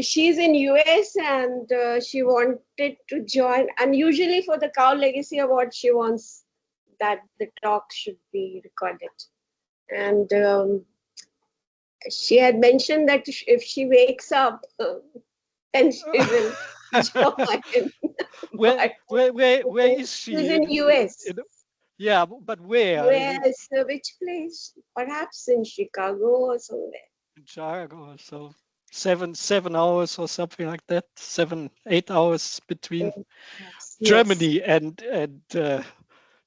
she's in US, and she wanted to join. And usually for the Kaw Legacy Award, she wants that the talk should be recorded. And she had mentioned that if she wakes up, then she will join. Where is she? She's in US. Yeah, but where? Yes, which place? Perhaps in Chicago or somewhere. In Chicago, so 7 hours or something like that. 7-8 hours between Germany and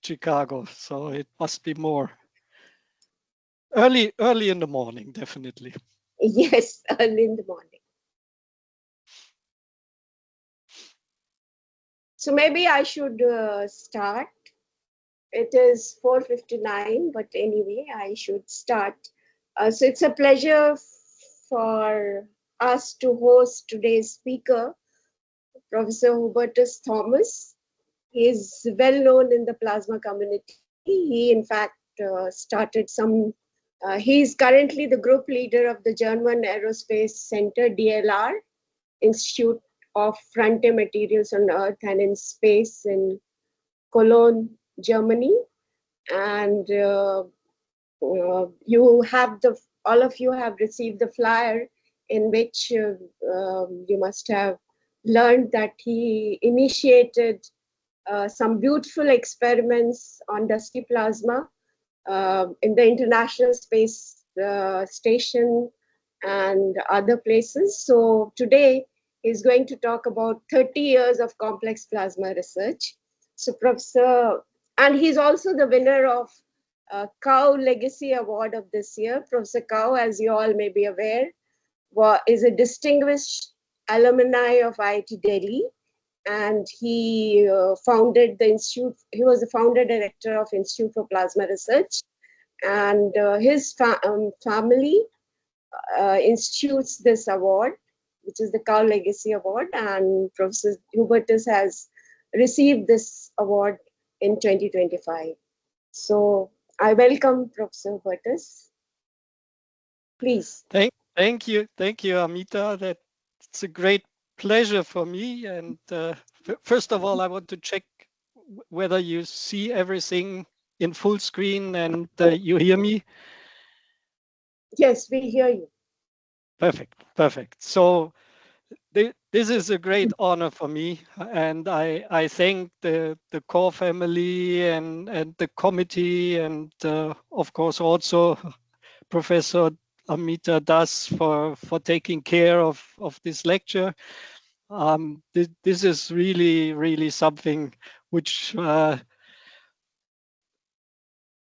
Chicago. So it must be more early in the morning, definitely. Yes, early in the morning. So maybe I should start. It is 4:59, but anyway, I should start. So it's a pleasure for us to host today's speaker, Professor Hubertus Thomas. He is well known in the plasma community. He, in fact, started some, he is currently the group leader of the German Aerospace Center, DLR, Institute of Frontier Materials on Earth and in Space in Cologne, Germany. And you have all of you have received the flyer in which you must have learned that he initiated some beautiful experiments on dusty plasma in the International Space Station and other places. So today he's going to talk about 30 years of complex plasma research. So and he's also the winner of Kaw Legacy Award of this year. Professor Kaw, as you all may be aware, is a distinguished alumni of IIT Delhi, and he founded the institute. He was the founder director of Institute for Plasma Research, and his family institutes this award, which is the Kaw Legacy Award, and Professor Hubertus has received this award in 2025. So I welcome Professor Hubertus. Please. Thank you, Amita. That's a great pleasure for me. And first of all, I want to check whether you see everything in full screen and you hear me. Yes, we hear you. Perfect. So this is a great honor for me, and I thank the Kaw family and the committee, and of course also Professor Amita Das for taking care of this lecture. This is really something which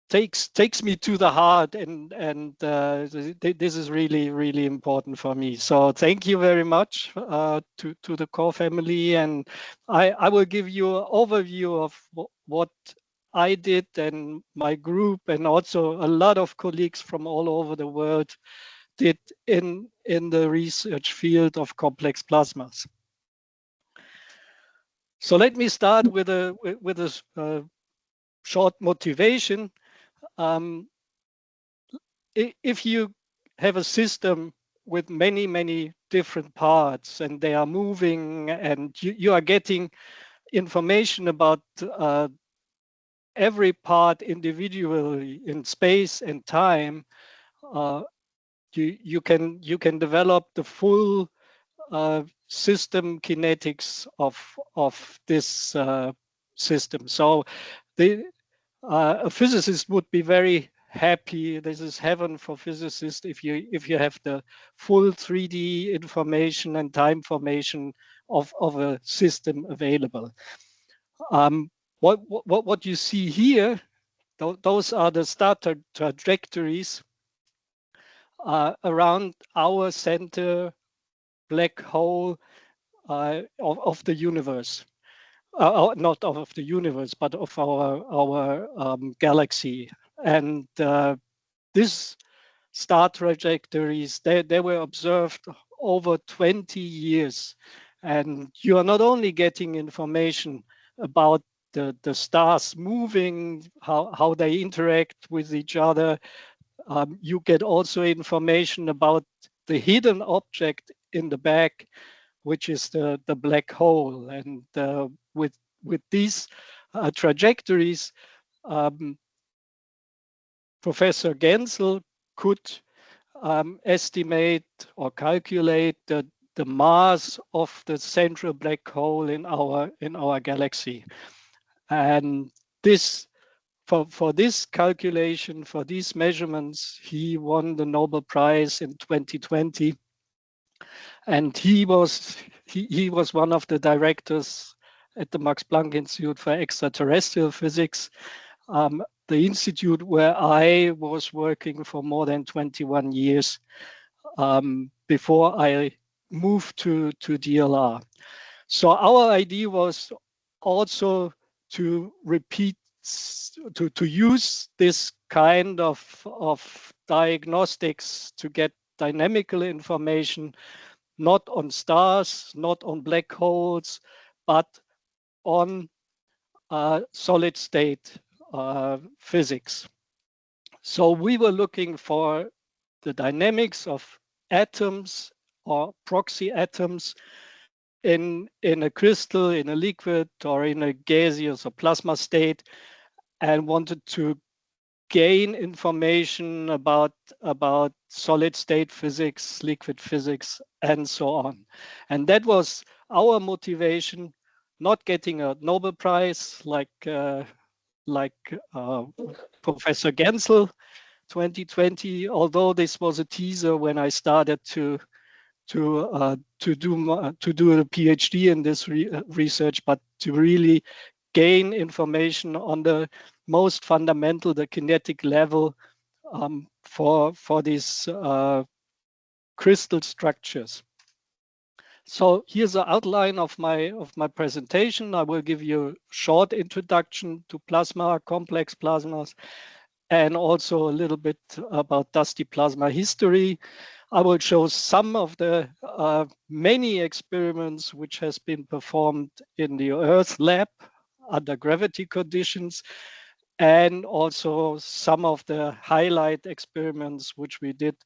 takes me to the heart, and this is really important for me. So thank you very much to the Kaw family, and I will give you an overview of what I did and my group, and also a lot of colleagues from all over the world did in the research field of complex plasmas. So let me start with a short motivation. If you have a system with many different parts and they are moving, and you are getting information about every part individually in space and time, you can develop the full system kinetics of this system. So a physicist would be very happy. This is heaven for physicists if you have the full 3D information and time formation of a system available. What you see here, those are the star trajectories around our center black hole of the universe. Not of the universe, but of our galaxy. And these star trajectories, they were observed over 20 years. And you are not only getting information about the stars moving, how they interact with each other, you get also information about the hidden object in the back, which is the black hole. And with these trajectories, Professor Genzel could estimate or calculate the mass of the central black hole in our galaxy. And this for this calculation, for these measurements, he won the Nobel Prize in 2020. And he was one of the directors at the Max Planck Institute for Extraterrestrial Physics, the institute where I was working for more than 21 years before I moved to DLR. So our idea was also to repeat, to use this kind of diagnostics to get dynamical information, not on stars, not on black holes, but on solid state physics. So we were looking for the dynamics of atoms or proxy atoms in a crystal, in a liquid, or in a gaseous or plasma state, and wanted to gain information about solid state physics, liquid physics, and so on. And that was our motivation, not getting a Nobel Prize like Professor Genzel 2020, although this was a teaser when I started to do a PhD in this research, but to really gain information on the most fundamental, the kinetic level for these crystal structures. So here's an outline of my presentation. I will give you a short introduction to plasma, complex plasmas, and also a little bit about dusty plasma history. I will show some of the many experiments which has been performed in the Earth lab under gravity conditions, and also some of the highlight experiments which we did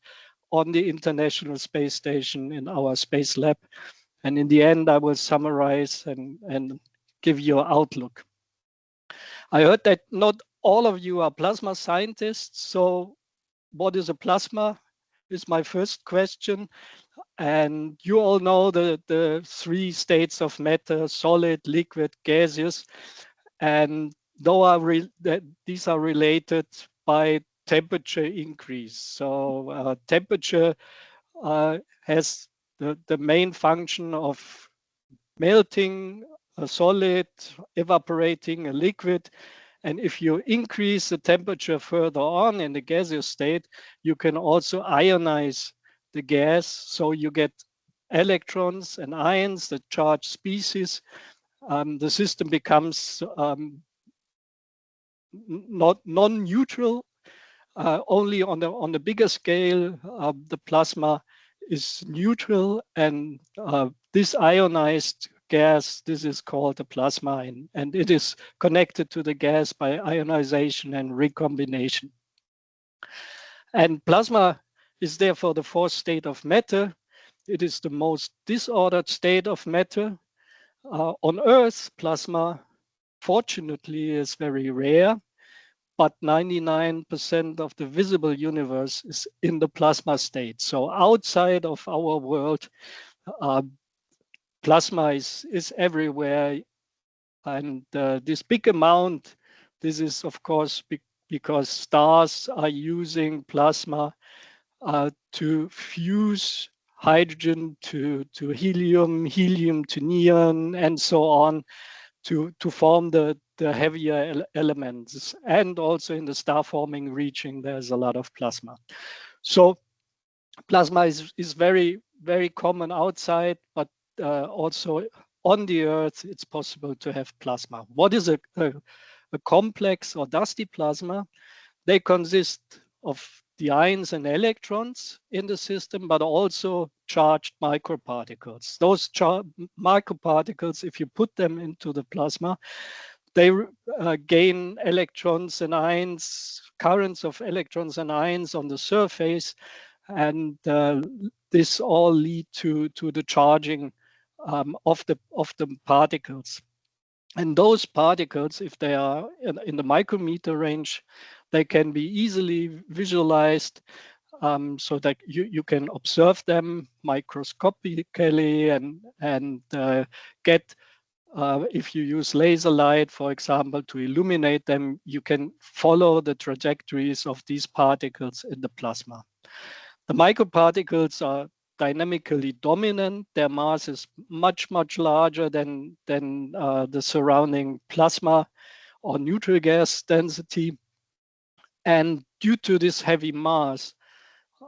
on the International Space Station in our space lab. And in the end, I will summarize and give you an outlook. I heard that not all of you are plasma scientists. So what is a plasma is my first question. And you all know the three states of matter: solid, liquid, gaseous. And these are related by temperature increase. So temperature has the main function of melting a solid, evaporating a liquid. And if you increase the temperature further on in the gaseous state, you can also ionize the gas. So you get electrons and ions, the charged species. The system becomes not non-neutral. Only on the bigger scale, the plasma is neutral, and this ionized gas, this is called a plasma, and it is connected to the gas by ionization and recombination. And plasma is therefore the fourth state of matter. It is the most disordered state of matter. On Earth, plasma, fortunately, is very rare, but 99% of the visible universe is in the plasma state. So outside of our world, plasma is everywhere. And this big amount, this is of course because stars are using plasma to fuse hydrogen to helium, helium to neon, and so on, to form the heavier elements. And also in the star forming region, there's a lot of plasma. So plasma is very, very common outside, but also on the Earth, it's possible to have plasma. What is a complex or dusty plasma? They consist of the ions and electrons in the system, but also charged microparticles. Those microparticles, if you put them into the plasma, they gain electrons and ions, currents of electrons and ions on the surface, and this all lead to the charging of the particles. And those particles, if they are in the micrometer range, they can be easily visualized, so that you can observe them microscopically and get, if you use laser light, for example, to illuminate them, you can follow the trajectories of these particles in the plasma. The microparticles are dynamically dominant. Their mass is much, much larger than the surrounding plasma or neutral gas density. And due to this heavy mass,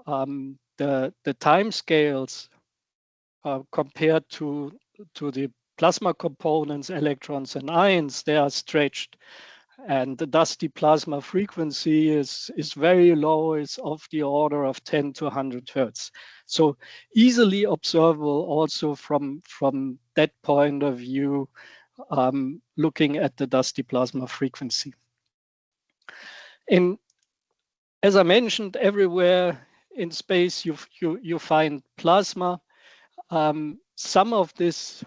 the time scales compared to the plasma components, electrons and ions, they are stretched. And the dusty plasma frequency is very low. It's of the order of 10 to 100 hertz. So easily observable also from that point of view, looking at the dusty plasma frequency. As I mentioned, everywhere in space you find plasma. Some of this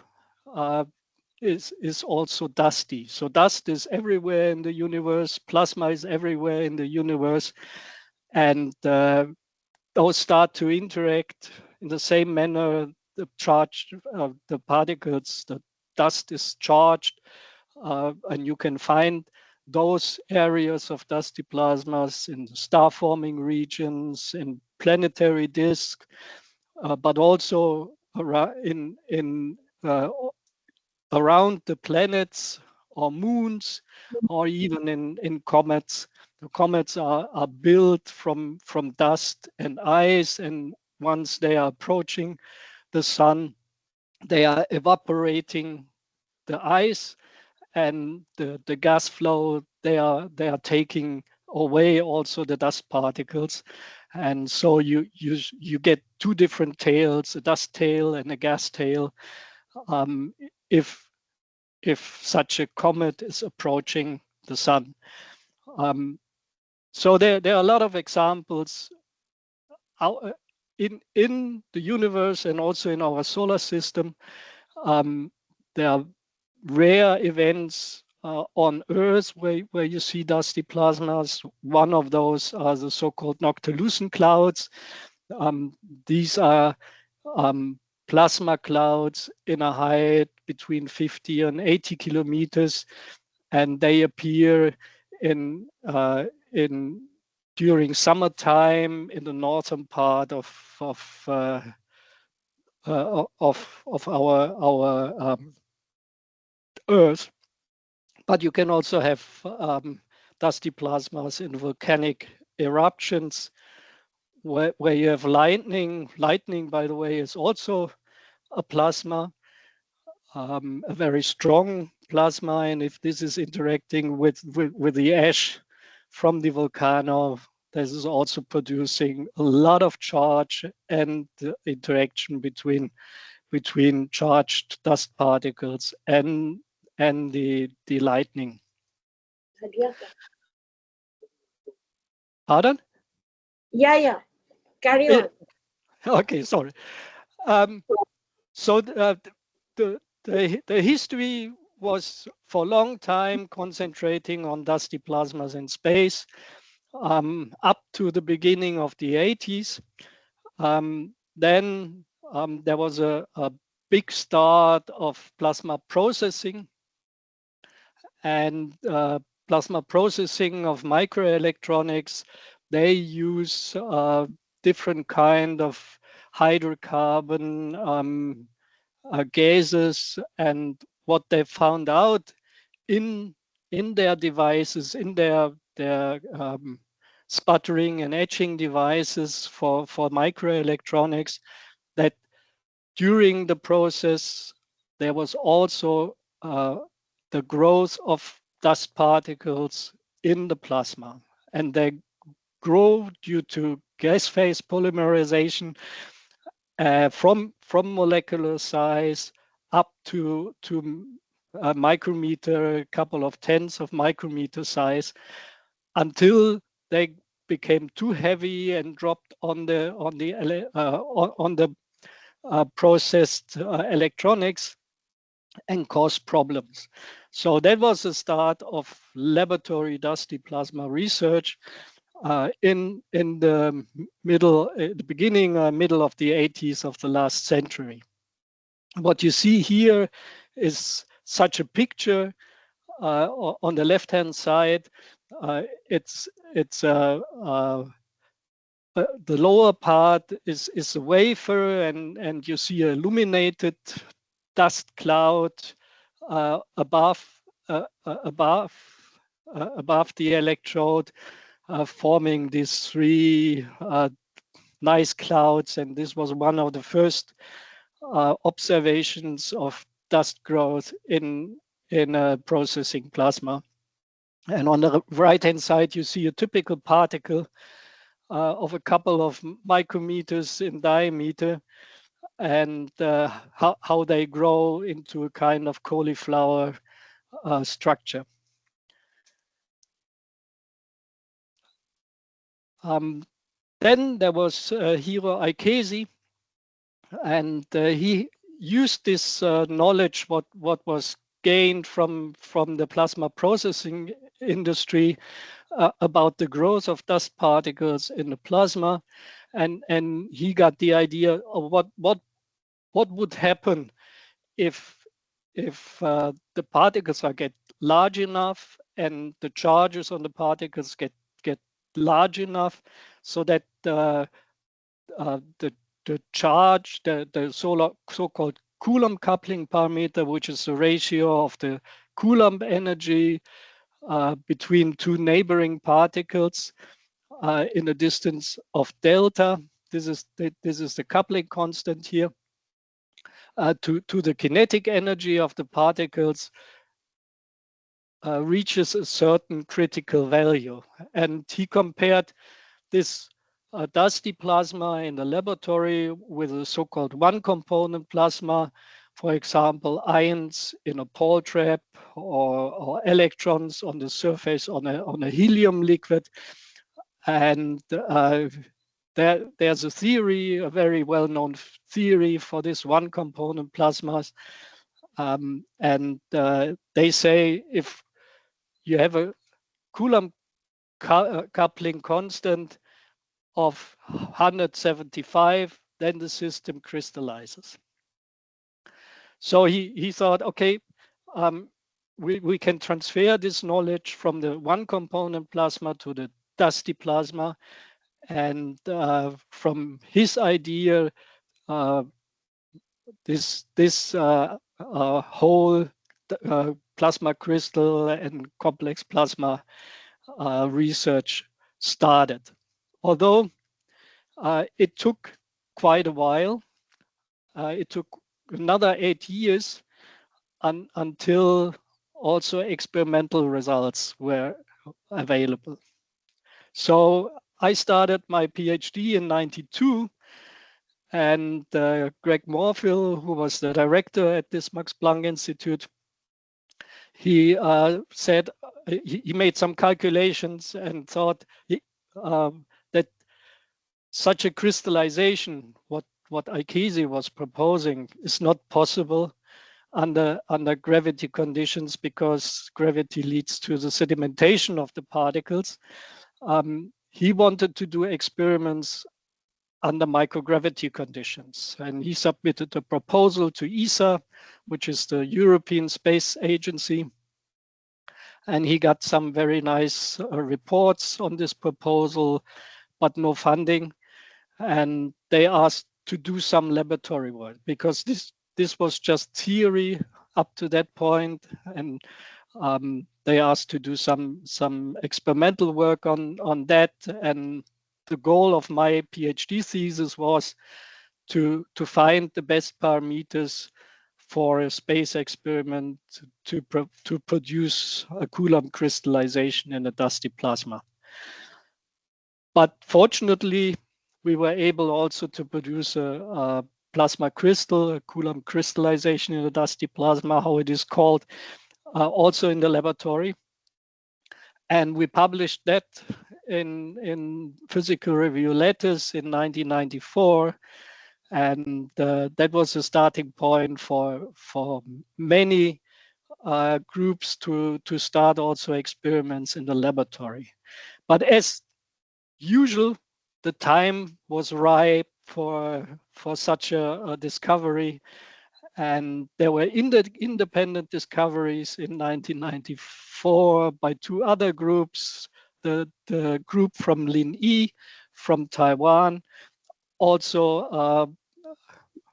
is also dusty. So dust is everywhere in the universe, plasma is everywhere in the universe, and those start to interact in the same manner. The charge, the particles, the dust is charged, and you can find those areas of dusty plasmas in the star-forming regions, in planetary disk, but also around the planets or moons, or even in comets. The comets are built from dust and ice, and once they are approaching the sun, they are evaporating the ice, and the gas flow, they are taking away also the dust particles. And so you get two different tails, a dust tail and a gas tail, if such a comet is approaching the sun. So there are a lot of examples in the universe and also in our solar system. There are rare events on Earth where you see dusty plasmas. One of those are the so-called noctilucent clouds. These are plasma clouds in a height between 50 and 80 kilometers, and they appear during summertime in the northern part of our Earth. But you can also have dusty plasmas in volcanic eruptions where you have lightning. Lightning, by the way, is also a plasma, a very strong plasma. And if this is interacting with the ash from the volcano, this is also producing a lot of charge and the interaction between charged dust particles and the lightning. Pardon? Yeah. Carry on. Okay, sorry. So the history was for a long time concentrating on dusty plasmas in space, up to the beginning of the 80s. Then there was a big start of plasma processing, and plasma processing of microelectronics. They use different kind of hydrocarbon gases, and what they found out in their devices, in their sputtering and etching devices for microelectronics, that during the process there was also the growth of dust particles in the plasma, and they grow due to gas phase polymerization from molecular size up to a micrometer, a couple of tenths of micrometer size, until they became too heavy and dropped on the processed electronics and caused problems. So that was the start of laboratory dusty plasma research in the middle of the 80s of the last century. What you see here is such a picture. On the left-hand side, it's the lower part is a wafer, and you see a illuminated dust cloud above the electrode, forming these three nice clouds. And this was one of the first observations of dust growth in processing plasma. And on the right-hand side, you see a typical particle of a couple of micrometers in diameter, and how they grow into a kind of cauliflower structure. Then there was Hiro Aikesi, and he used this knowledge what was gained from the plasma processing industry about the growth of dust particles in the plasma, and he got the idea of what would happen if the particles get large enough and the charges on the particles get large enough, so that the charge, the so-called Coulomb coupling parameter, which is the ratio of the Coulomb energy between two neighboring particles in a distance of delta. This is the coupling constant here to the kinetic energy of the particles reaches a certain critical value. And he compared this dusty plasma in the laboratory with a so-called one-component plasma, for example, ions in a Paul trap, or electrons on the surface on a helium liquid. And there's a theory, a very well-known theory for this one-component plasmas. And they say if you have a Coulomb coupling constant of 175, then the system crystallizes. So he thought, okay, we can transfer this knowledge from the one component plasma to the dusty plasma. And from his idea, this whole plasma crystal and complex plasma research started. Although it took quite a while, it took another 8 years until also experimental results were available. So I started my PhD in '92, and Greg Morfill, who was the director at this Max Planck Institute, he said he made some calculations and thought that such a crystallization, what Aikesi was proposing, is not possible under gravity conditions, because gravity leads to the sedimentation of the particles. He wanted to do experiments under microgravity conditions, and he submitted a proposal to ESA, which is the European Space Agency, and he got some very nice reports on this proposal, but no funding. And they asked to do some laboratory work, because this was just theory up to that point, and they asked to do some experimental work on that. And the goal of my PhD thesis was to find the best parameters for a space experiment to produce a Coulomb crystallization in a dusty plasma. But fortunately, we were able also to produce a plasma crystal, a Coulomb crystallization in a dusty plasma, how it is called, also in the laboratory. And we published that in Physical Review Letters in 1994, and that was a starting point for many groups to start also experiments in the laboratory. But as usual, the time was ripe for such a discovery, and there were independent discoveries in 1994 by two other groups. The group from Lin Yi from Taiwan also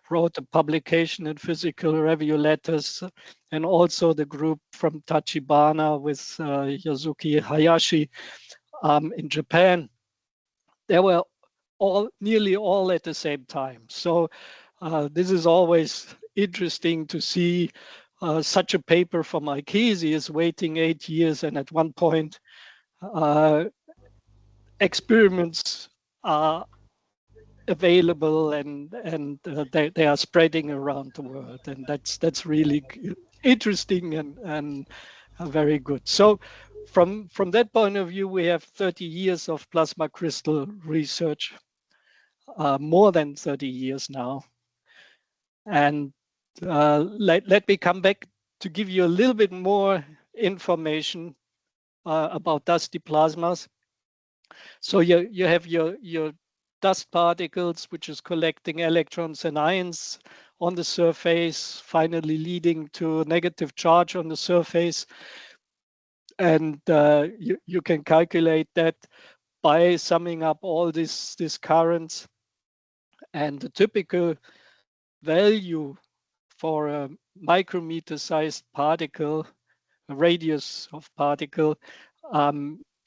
wrote a publication in Physical Review Letters, and also the group from Tachibana with Yasuki Hayashi in Japan. They were nearly all at the same time. So this is always interesting to see such a paper from Ikesi waiting 8 years, and at one point experiments are available, and they are spreading around the world, and that's really interesting and very good. So from that point of view, we have 30 years of plasma crystal research, more than 30 years now. And let me come back to give you a little bit more information about dusty plasmas. So you have your dust particles, which is collecting electrons and ions on the surface, finally leading to a negative charge on the surface. And you can calculate that by summing up all these currents. And the typical value for a micrometer-sized particle, a radius of particle,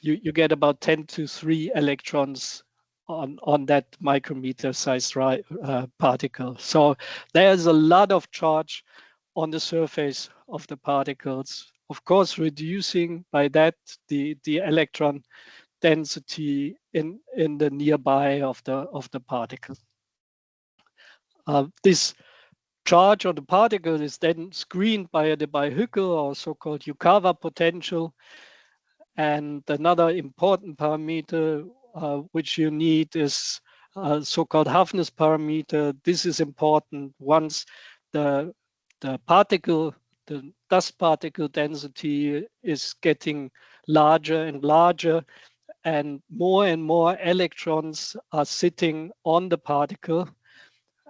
you get about 10 to 3 electrons on that micrometer-sized particle. So there's a lot of charge on the surface of the particles. Of course, reducing by that the electron density in the nearby of the particle. This charge on the particle is then screened by a Debye-Hückel, or so-called Yukawa potential. And another important parameter which you need is so-called Hafner's parameter. This is important once the particle, the dust particle density is getting larger and larger, and more electrons are sitting on the particle,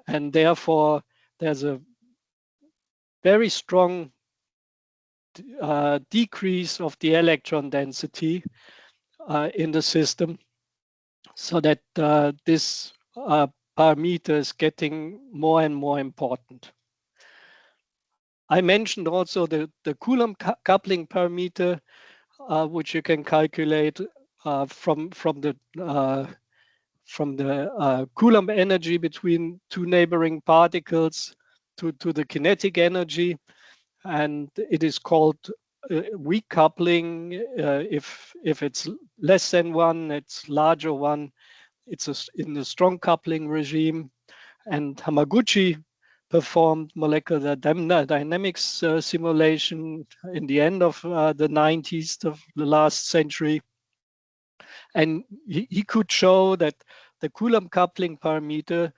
and therefore there's a very strong decrease of the electron density in the system, so that this parameter is getting more and more important. I mentioned also the Coulomb coupling parameter, which you can calculate from the Coulomb energy between two neighboring particles to the kinetic energy, and it is called weak coupling. If it's less than 1, it's larger 1. It's in a strong coupling regime. And Hamaguchi performed molecular dynamics simulation in the end of the 90s of the last century. And he could show that the Coulomb coupling parameter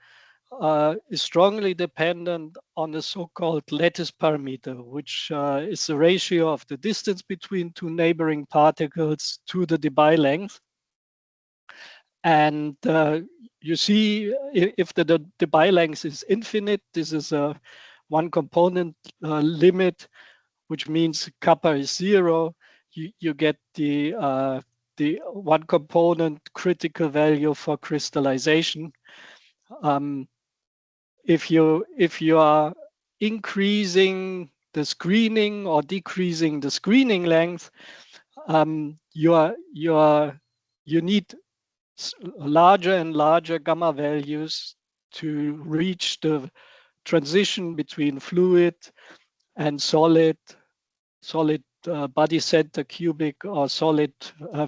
is strongly dependent on the so-called lattice parameter, which is the ratio of the distance between two neighboring particles to the Debye length. And you see, if the Debye length is infinite, this is a one component limit, which means kappa is 0. You get the one component critical value for crystallization. If you are increasing the screening or decreasing the screening length, you need larger and larger gamma values to reach the transition between fluid and solid body center cubic or solid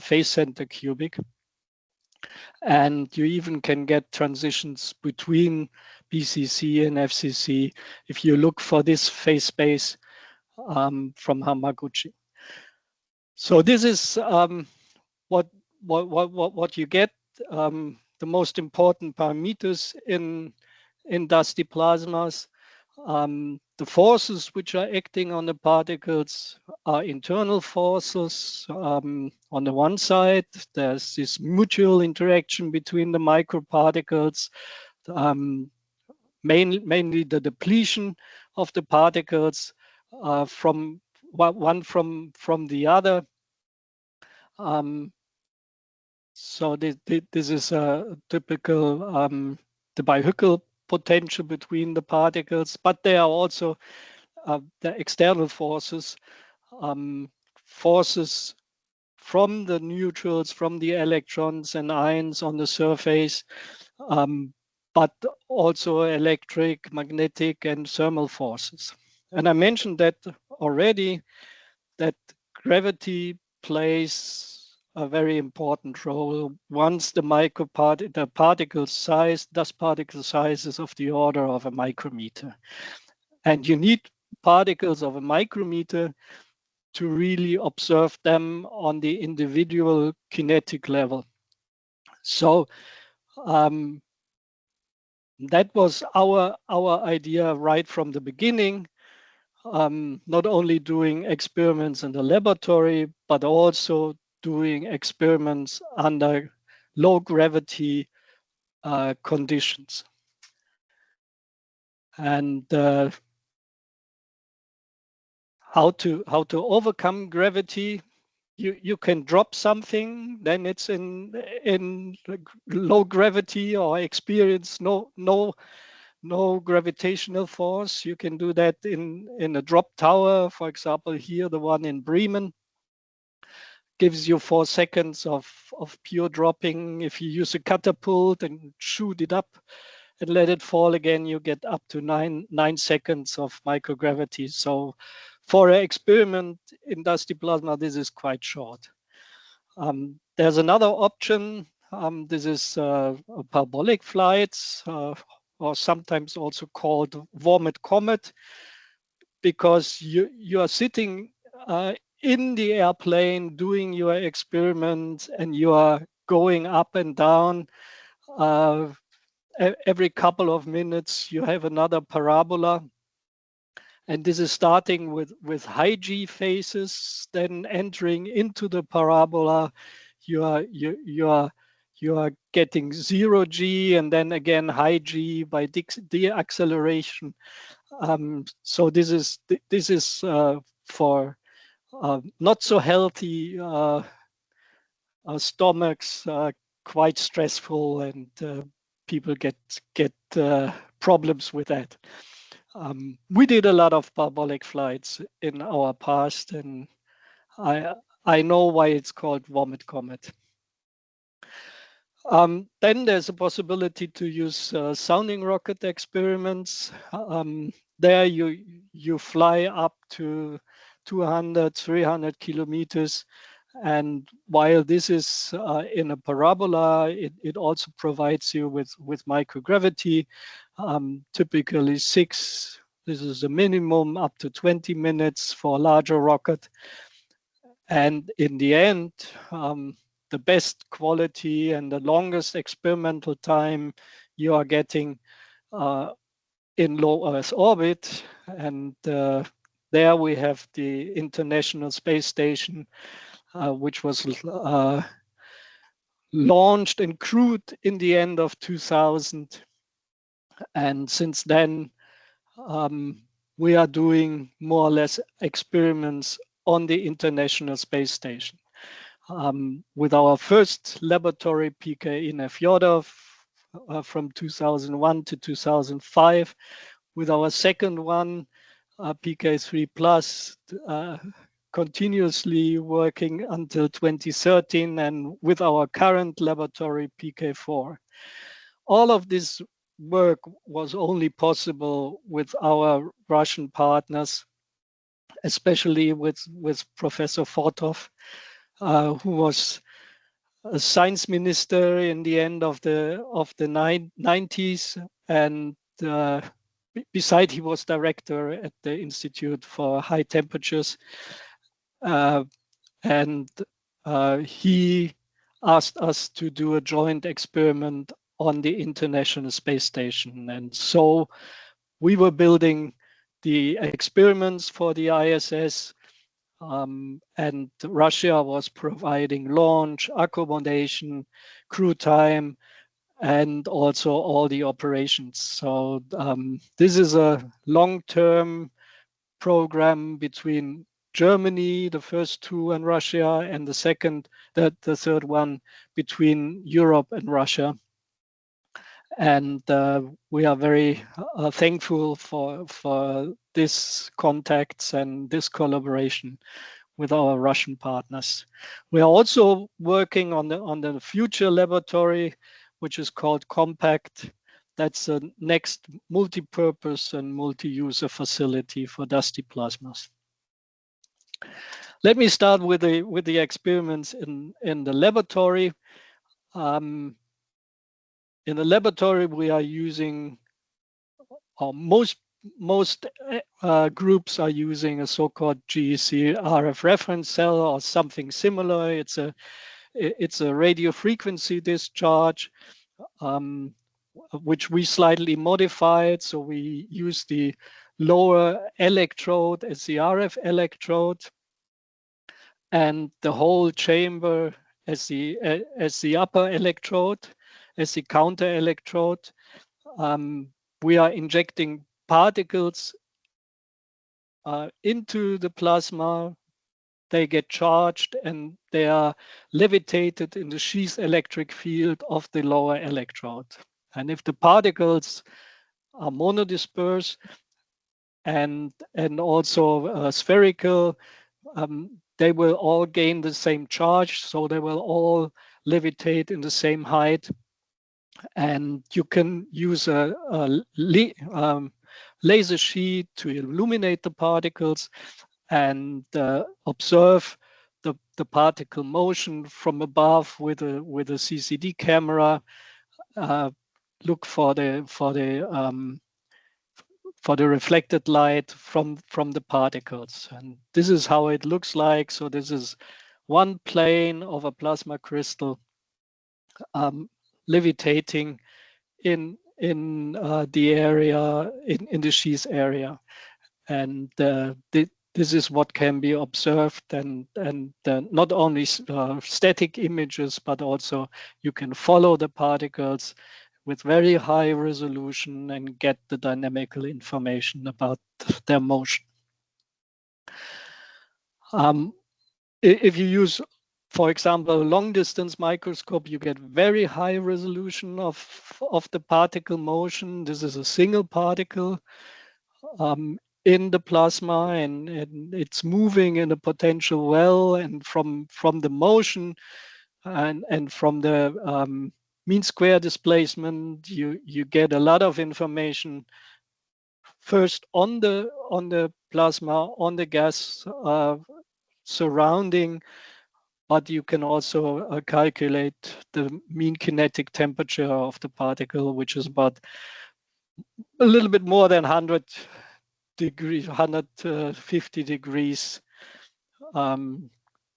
phase center cubic. And you even can get transitions between BCC and FCC if you look for this phase space from Hamaguchi. So this is what what you get, the most important parameters in dusty plasmas. The forces which are acting on the particles are internal forces. On the one side, there's this mutual interaction between the microparticles, mainly the depletion of the particles from one from the other. So this is a typical the Bi-Huckel potential between the particles, but there are also the external forces, forces from the neutrals, from the electrons and ions on the surface, but also electric, magnetic, and thermal forces. And I mentioned that already, that gravity plays a very important role once the particle size, dust particle size is of the order of a micrometer. And you need particles of a micrometer to really observe them on the individual kinetic level. So that was our idea right from the beginning. Not only doing experiments in the laboratory, but also doing experiments under low gravity conditions. And how to overcome gravity? You can drop something, then it's in low gravity, or experience no gravitational force. You can do that in a drop tower, for example, here, the one in Bremen, gives you 4 seconds of pure dropping. If you use a catapult and shoot it up and let it fall again, you get up to 9 seconds of microgravity. So for an experiment in dusty plasma, this is quite short. There's another option. This is parabolic flights, or sometimes also called vomit comet, because you are sitting in the airplane doing your experiment, and you are going up and down. Every couple of minutes you have another parabola, and this is starting with high G phases, then entering into the parabola. You are getting 0 G, and then again high G by deacceleration. So this is for not so healthy stomachs, quite stressful, and people get problems with that. We did a lot of parabolic flights in our past, and I know why it's called vomit comet. Then there's a possibility to use sounding rocket experiments. There you fly up to 200, 300 kilometers. And while this is in a parabola, it also provides you with microgravity, typically 6. This is the minimum, up to 20 minutes for a larger rocket. And in the end, the best quality and the longest experimental time you are getting in low Earth orbit. And there we have the International Space Station, which was launched and crewed in the end of 2000. And since then, we are doing more or less experiments on the International Space Station. With our first laboratory, PKE-Nefedov, from 2001 to 2005, with our second one, PK-3 Plus, continuously working until 2013, and with our current laboratory, PK4. All of this work was only possible with our Russian partners, especially with Professor Fortov, who was a science minister in the end of the 90s, and beside he was director at the Institute for High Temperatures, and he asked us to do a joint experiment on the International Space Station. And so we were building the experiments for the ISS, and Russia was providing launch, accommodation, crew time, and also all the operations. So this is a long-term program between Germany, the first two, and Russia, and the third one between Europe and Russia. And we are very thankful for this contacts and this collaboration with our Russian partners. We are also working on the future laboratory, which is called Compact. That's the next multi-purpose and multi-user facility for dusty plasmas. Let me start with the experiments in the laboratory. In the laboratory, we are using, or most groups are using a so-called GEC RF reference cell or something similar. It's a radio frequency discharge, which we slightly modified. So we use the lower electrode as the RF electrode, and the whole chamber as the upper electrode, as the counter electrode. We are injecting particles into the plasma. They get charged and they are levitated in the sheath electric field of the lower electrode. And if the particles are monodisperse and also spherical, they will all gain the same charge, so they will all levitate in the same height. And you can use a laser sheet to illuminate the particles and observe the particle motion from above with a CCD camera. Look for the reflected light from the particles, and this is how it looks like. So this is one plane of a plasma crystal levitating in the area, in the sheath area, and this is what can be observed, and not only static images, but also you can follow the particles with very high resolution and get the dynamical information about their motion. If you use, for example, a long distance microscope, you get very high resolution of the particle motion. This is a single particle in the plasma, and it's moving in a potential well, and from the motion and from the mean square displacement, you get a lot of information first on the plasma, on the gas surrounding, but you can also calculate the mean kinetic temperature of the particle, which is about a little bit more than 100 degrees, 150 degrees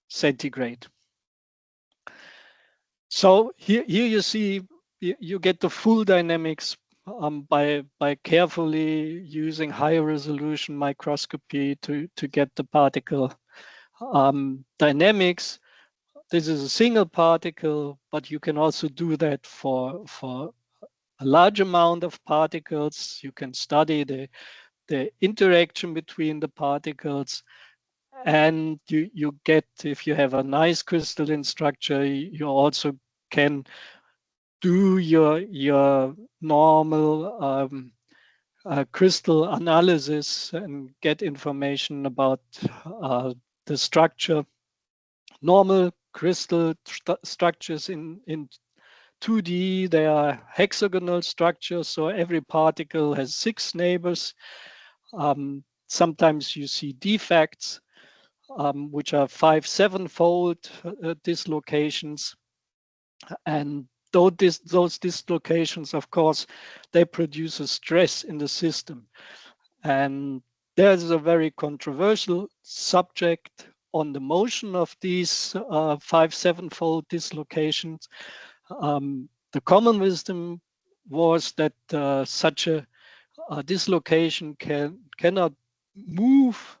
centigrade. So here you see, you get the full dynamics by carefully using high resolution microscopy to get the particle dynamics. This is a single particle, but you can also do that for a large amount of particles. You can study the interaction between the particles, and you get, if you have a nice crystalline structure, you also can do your normal crystal analysis and get information about the structure. Normal crystal structures in 2D, they are hexagonal structures, so every particle has 6 neighbors. Sometimes you see defects, which are 5-7-fold dislocations, and those dislocations, of course, they produce a stress in the system. And there's a very controversial subject on the motion of these 5-7-fold dislocations. The common wisdom was that such a dislocation cannot move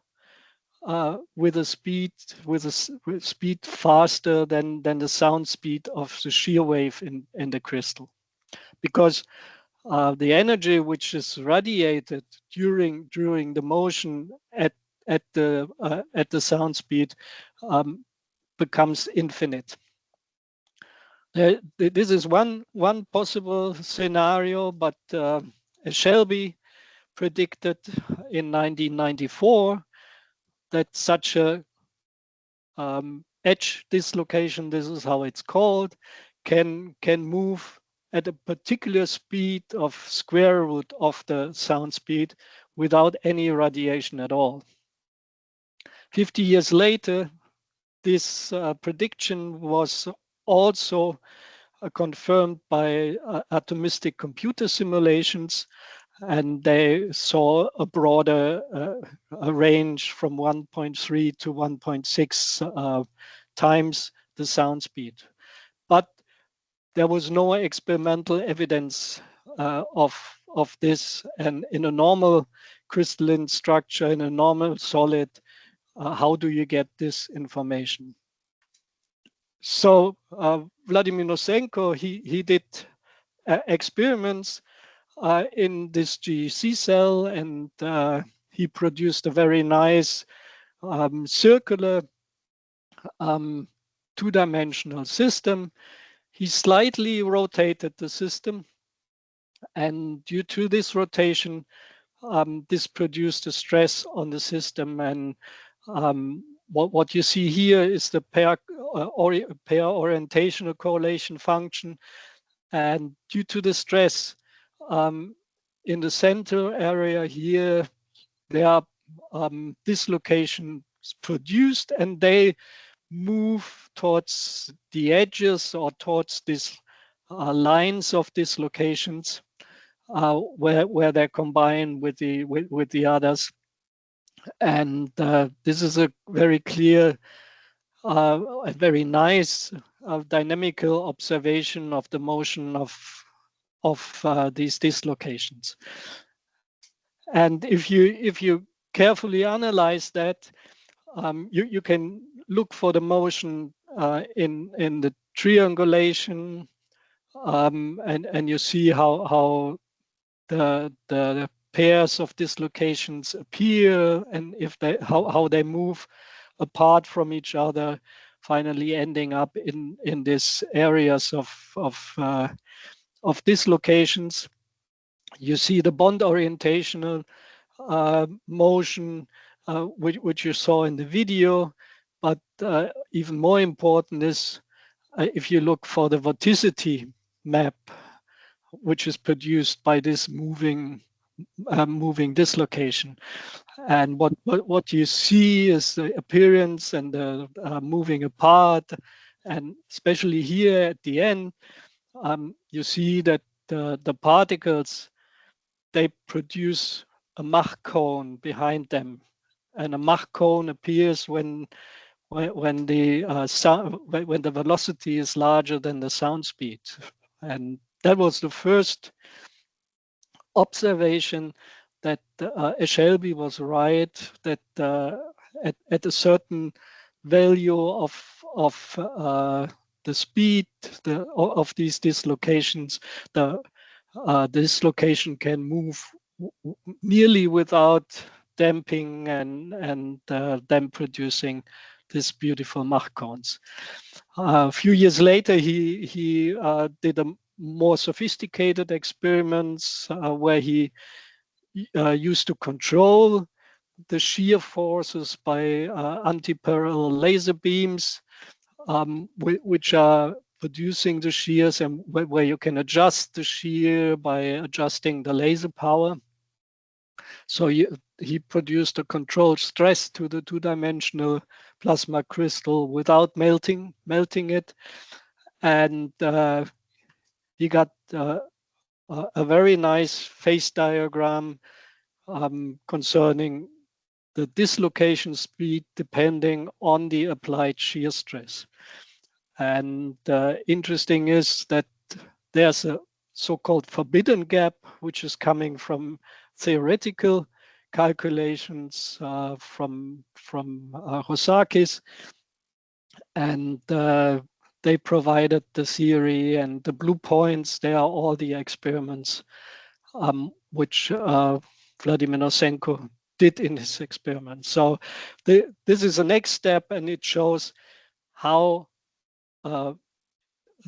with a speed faster than the sound speed of the shear wave in the crystal, because the energy which is radiated during the motion at the sound speed becomes infinite. This is one possible scenario, but Shelby predicted in 1994 that such a edge dislocation, this is how it's called, can move at a particular speed of square root of the sound speed without any radiation at all. 50 years later, this prediction was also confirmed by atomistic computer simulations, and they saw a broader a range from 1.3 to 1.6 times the sound speed. But there was no experimental evidence of this, and in a normal crystalline structure, in a normal solid, how do you get this information? So Vladimir Nosenko, he did experiments in this GEC cell, and he produced a very nice circular two-dimensional system. He slightly rotated the system, and due to this rotation, this produced a stress on the system. And what you see here is the pair orientational correlation function. And due to the stress in the center area here, there are dislocations produced, and they move towards the edges or towards these lines of dislocations where they combine with the others. And this is a very clear, a very nice dynamical observation of the motion of these dislocations. And if you carefully analyze that, you can look for the motion in the triangulation, and you see how the pairs of dislocations appear, and if how they move apart from each other, finally ending up in these areas of dislocations. You see the bond orientational motion, which you saw in the video, but even more important is if you look for the vorticity map, which is produced by this moving dislocation. And what you see is the appearance and the moving apart, and especially here at the end, you see that the particles, they produce a Mach cone behind them, and a Mach cone appears when the velocity is larger than the sound speed. And that was the first observation that Shelby was right, that at a certain value of the speed of these dislocations, the dislocation can move nearly without damping and them producing these beautiful Mach cones. A few years later, he did a more sophisticated experiments where he used to control the shear forces by anti-parallel laser beams, which are producing the shears, and where you can adjust the shear by adjusting the laser power. So he produced a controlled stress to the two-dimensional plasma crystal without melting it, and he got a very nice phase diagram concerning the dislocation speed depending on the applied shear stress. And interesting is that there's a so-called forbidden gap, which is coming from theoretical calculations from Rosakis, and they provided the theory, and the blue points, they are all the experiments which Vladimir Nosenko did in his experiment. So this is the next step, and it shows how a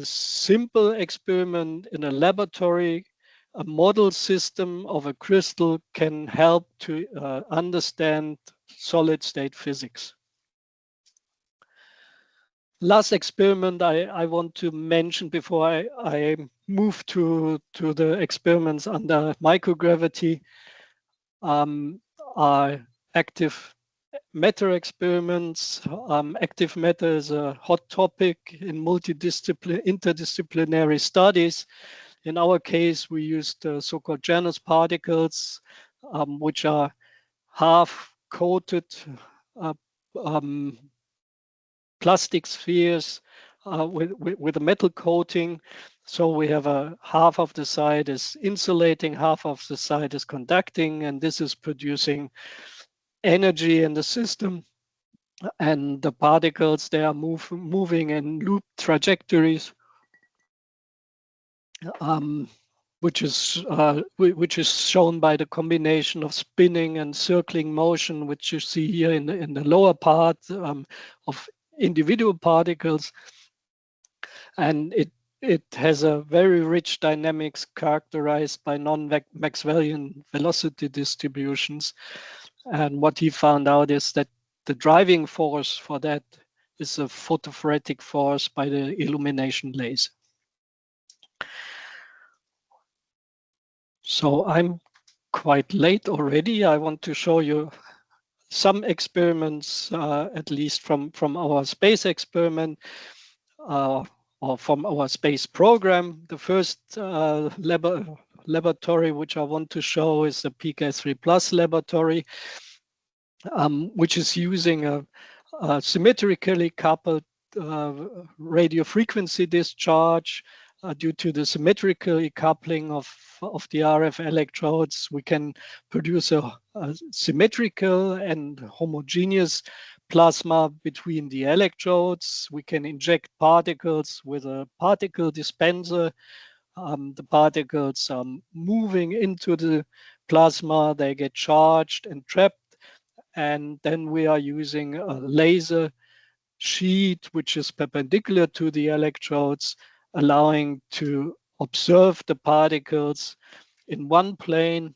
simple experiment in a laboratory, a model system of a crystal, can help to understand solid state physics. Last experiment I want to mention before I move to the experiments under microgravity are active matter experiments. Active matter is a hot topic in interdisciplinary studies. In our case, we used so-called Janus particles, which are half-coated plastic spheres with a metal coating. So we have half of the side is insulating, half of the side is conducting, and this is producing energy in the system. And the particles, they are moving in loop trajectories, which is shown by the combination of spinning and circling motion, which you see here in the lower part of individual particles. And it has a very rich dynamics characterized by non-Maxwellian velocity distributions. And what he found out is that the driving force for that is a photophoretic force by the illumination laser. So I'm quite late already. I want to show you some experiments, at least from our space experiment or from our space program. The first laboratory which I want to show is the PK-3 Plus laboratory, which is using a symmetrically coupled radio frequency discharge. Due to the symmetrical coupling of the RF electrodes, we can produce a symmetrical and homogeneous plasma between the electrodes. We can inject particles with a particle dispenser. The particles are moving into the plasma, they get charged and trapped, and then we are using a laser sheet which is perpendicular to the electrodes, allowing to observe the particles in one plane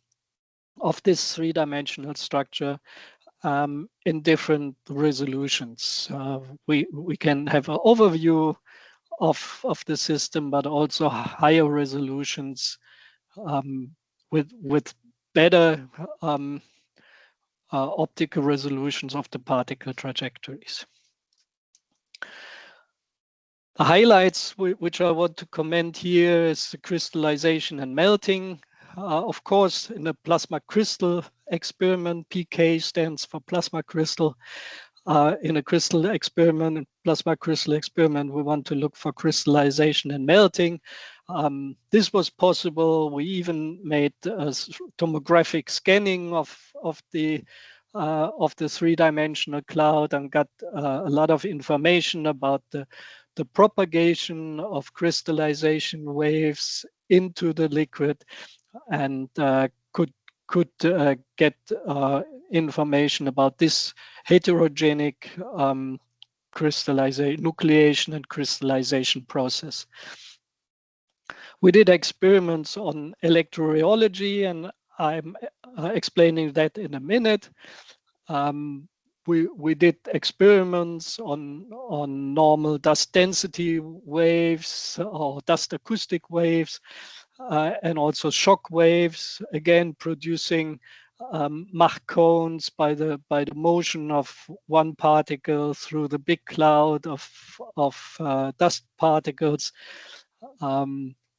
of this three-dimensional structure in different resolutions. We can have an overview of the system, but also higher resolutions with better optical resolutions of the particle trajectories. The highlights which I want to comment here is the crystallization and melting. Of course, in a plasma crystal experiment, PK stands for plasma crystal. In a crystal experiment, plasma crystal experiment, we want to look for crystallization and melting. This was possible. We even made tomographic scanning of the three-dimensional cloud and got a lot of information about the propagation of crystallization waves into the liquid, and could get information about this heterogenic nucleation and crystallization process. We did experiments on electrorheology, and I'm explaining that in a minute. We did experiments on normal dust density waves or dust acoustic waves, and also shock waves, again producing Mach cones by the motion of one particle through the big cloud of dust particles,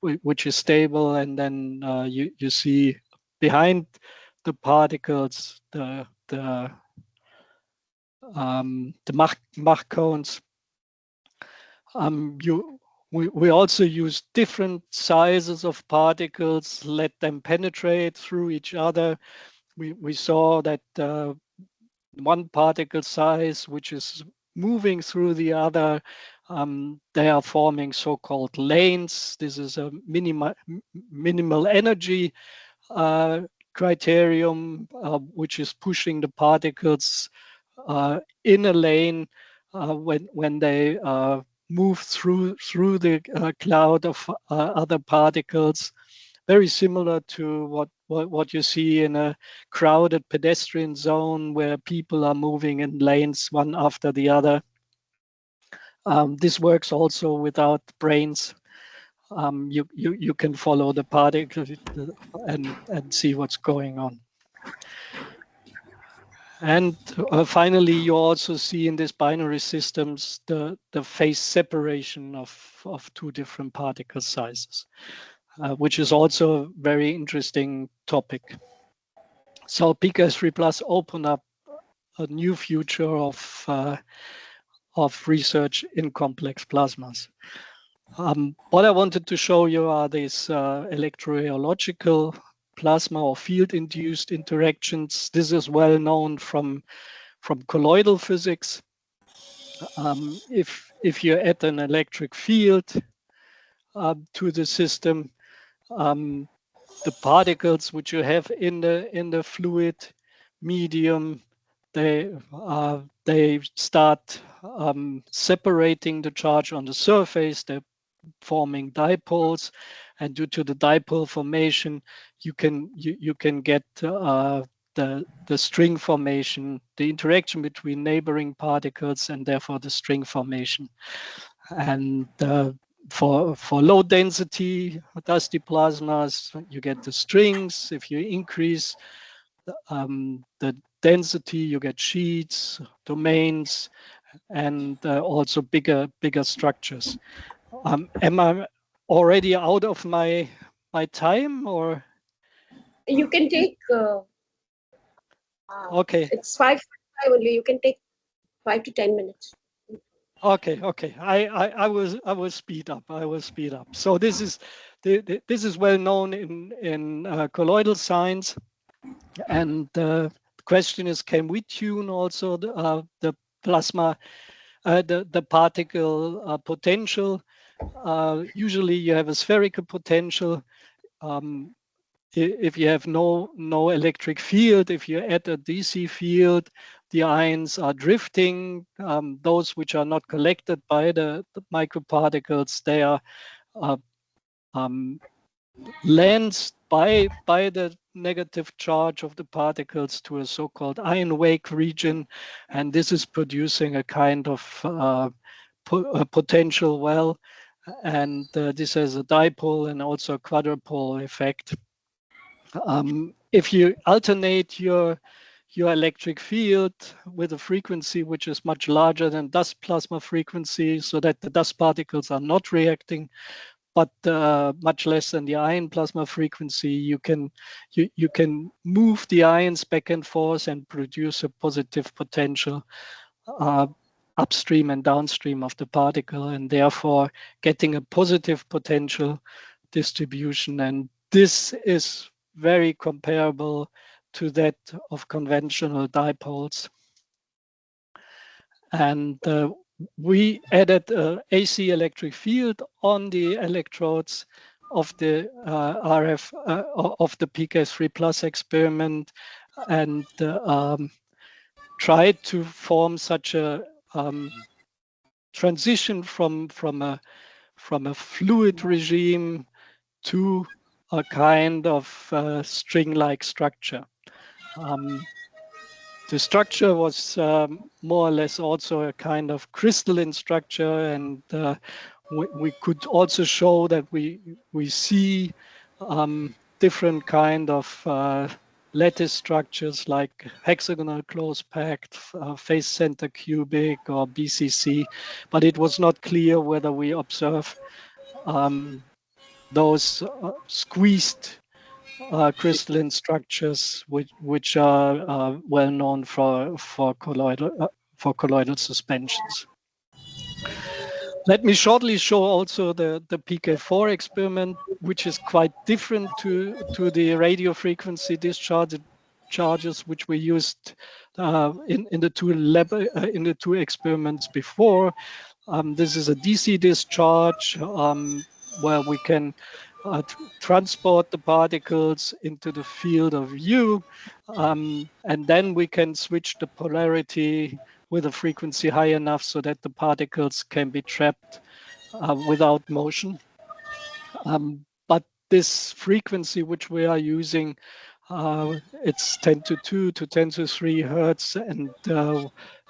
which is stable, and then you see behind the particles the Mach cones. We also use different sizes of particles, let them penetrate through each other. We saw that one particle size, which is moving through the other, they are forming so-called lanes. This is a minimal energy criterion, which is pushing the particles in a lane when they move through the cloud of other particles. Very similar to what you see in a crowded pedestrian zone where people are moving in lanes one after the other. This works also without brains. You can follow the particles and see what's going on. And finally, you also see in these binary systems the phase separation of two different particle sizes, which is also a very interesting topic. So PK-3 Plus open up a new future of research in complex plasmas. What I wanted to show you are these electrorheological plasma or field-induced interactions. This is well known from colloidal physics. If you add an electric field to the system, the particles which you have in the fluid medium, they start separating the charge on the surface. They're forming dipoles, and due to the dipole formation, you can get the string formation, the interaction between neighboring particles, and therefore the string formation. And for low density dusty plasmas, you get the strings. If you increase the density, you get sheets, domains, and also bigger structures. Am I already out of my time, or? You can take. Okay. It's 5:45 only. You can take 5 to 10 minutes. Okay. I will speed up. So this is well known in colloidal science, and the question is, can we tune also the plasma, the particle potential? Usually, you have a spherical potential. If you have no electric field, if you add a DC field, the ions are drifting. Those which are not collected by the microparticles, they are lanced by the negative charge of the particles to a so-called ion wake region, and this is producing a kind of potential well, and this has a dipole and also a quadrupole effect. If you alternate your electric field with a frequency which is much larger than dust plasma frequency, so that the dust particles are not reacting, but much less than the ion plasma frequency, you can move the ions back and forth and produce a positive potential upstream and downstream of the particle, and therefore getting a positive potential distribution. And this is very comparable to that of conventional dipoles. And we added an AC electric field on the electrodes of the RF of the PK-3 Plus experiment, and tried to form such a transition from a fluid regime to a kind of string-like structure. The structure was more or less also a kind of crystalline structure, and we could also show that we see different kind of lattice structures like hexagonal close packed, face center cubic, or BCC, but it was not clear whether we observe those squeezed crystalline structures which are well known for colloidal for colloidal suspensions. Let me shortly show also the PK4 experiment, which is quite different to the radio frequency discharges which we used in the two experiments before. This is a DC discharge where we can transport the particles into the field of view, and then we can switch the polarity with a frequency high enough so that the particles can be trapped without motion. But this frequency which we are using, it's 10 to 2 to 10 to 3 hertz, and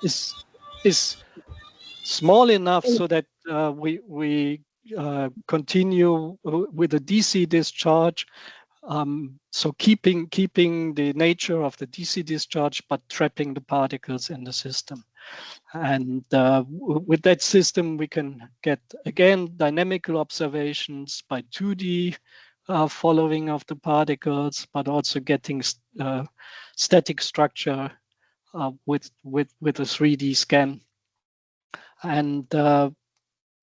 is small enough so that we continue with a DC discharge. So keeping the nature of the DC discharge, but trapping the particles in the system. And with that system, we can get, again, dynamical observations by 2D following of the particles, but also getting static structure with a 3D scan. And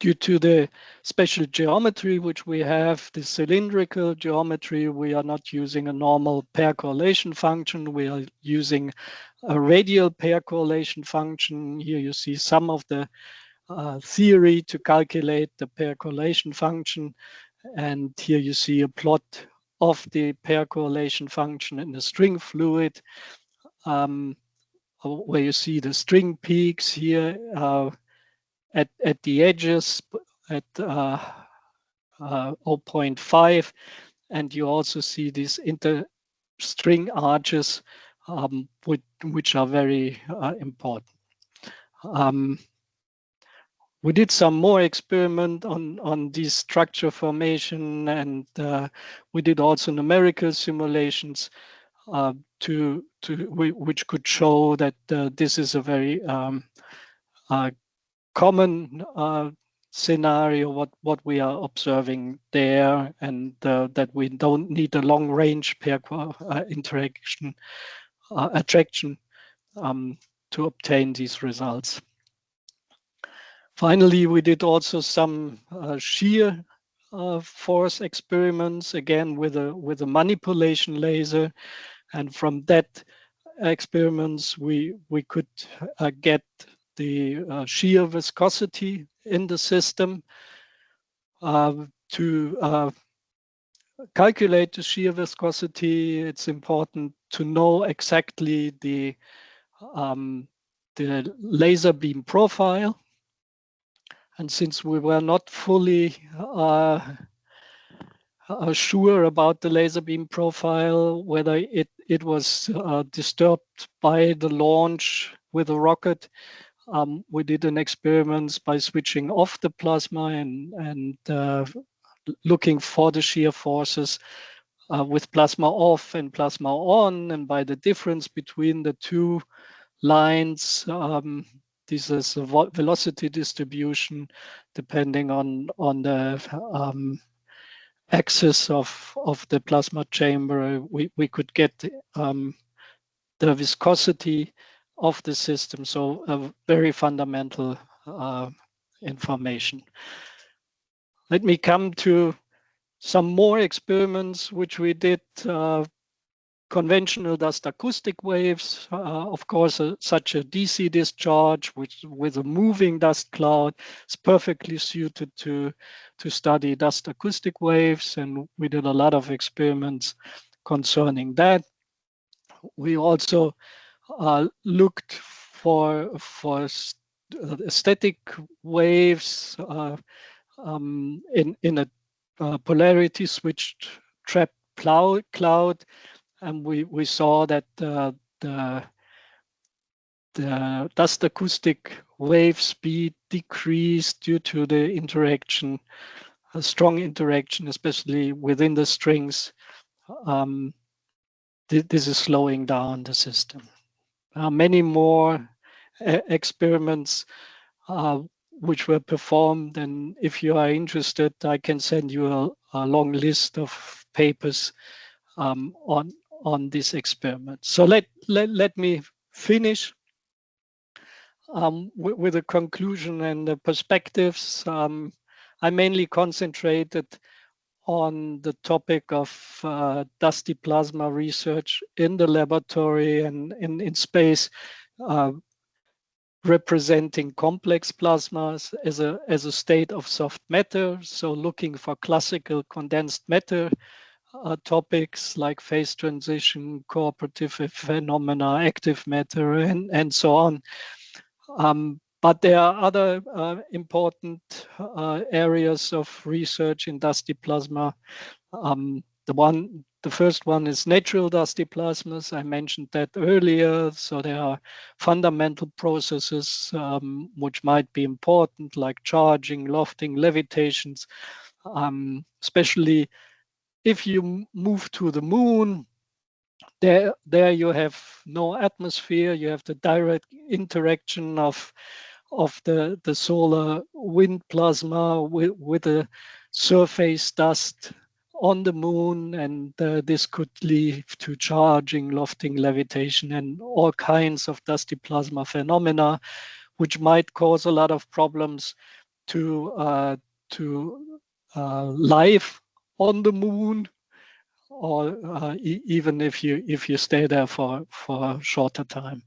due to the special geometry which we have, the cylindrical geometry, we are not using a normal pair correlation function. We are using a radial pair correlation function. Here you see some of the theory to calculate the pair correlation function. And here you see a plot of the pair correlation function in the string fluid, where you see the string peaks here at the edges at 0.5, and you also see these inter-string arches, which are very important. We did some more experiment on this structure formation, and we did also numerical simulations which could show that this is a very common scenario what we are observing there, and that we don't need a long range pair attraction to obtain these results. Finally, we did also some shear force experiments, again with a manipulation laser, and from that experiments we could get the shear viscosity in the system. To calculate the shear viscosity, it's important to know exactly the laser beam profile. And since we were not fully sure about the laser beam profile, whether it was disturbed by the launch with a rocket, we did an experiment by switching off the plasma and looking for the shear forces with plasma off and plasma on, and by the difference between the two lines, this is a velocity distribution depending on the axis of the plasma chamber. We could get the viscosity of the system, so a very fundamental information. Let me come to some more experiments which we did. Conventional dust acoustic waves, of course, such a DC discharge with a moving dust cloud is perfectly suited to study dust acoustic waves, and we did a lot of experiments concerning that. We also looked for static waves in a polarity switched trapped cloud. And we saw that the dust acoustic wave speed decreased due to the interaction, a strong interaction, especially within the strings. This is slowing down the system. Many more experiments which were performed, and if you are interested, I can send you a long list of papers on this experiment. So let me finish with the conclusion and the perspectives, I mainly concentrated on the topic of dusty plasma research in the laboratory and in space, representing complex plasmas as a state of soft matter. So looking for classical condensed matter topics like phase transition, cooperative phenomena, active matter, and so on. But there are other important areas of research in dusty plasma. The first one is natural dusty plasmas. I mentioned that earlier. So there are fundamental processes which might be important, like charging, lofting, levitations, especially if you move to the moon. There you have no atmosphere. You have the direct interaction of the solar wind plasma with the surface dust on the moon, and this could lead to charging, lofting, levitation, and all kinds of dusty plasma phenomena, which might cause a lot of problems to life on the moon, or even if you stay there for a shorter time.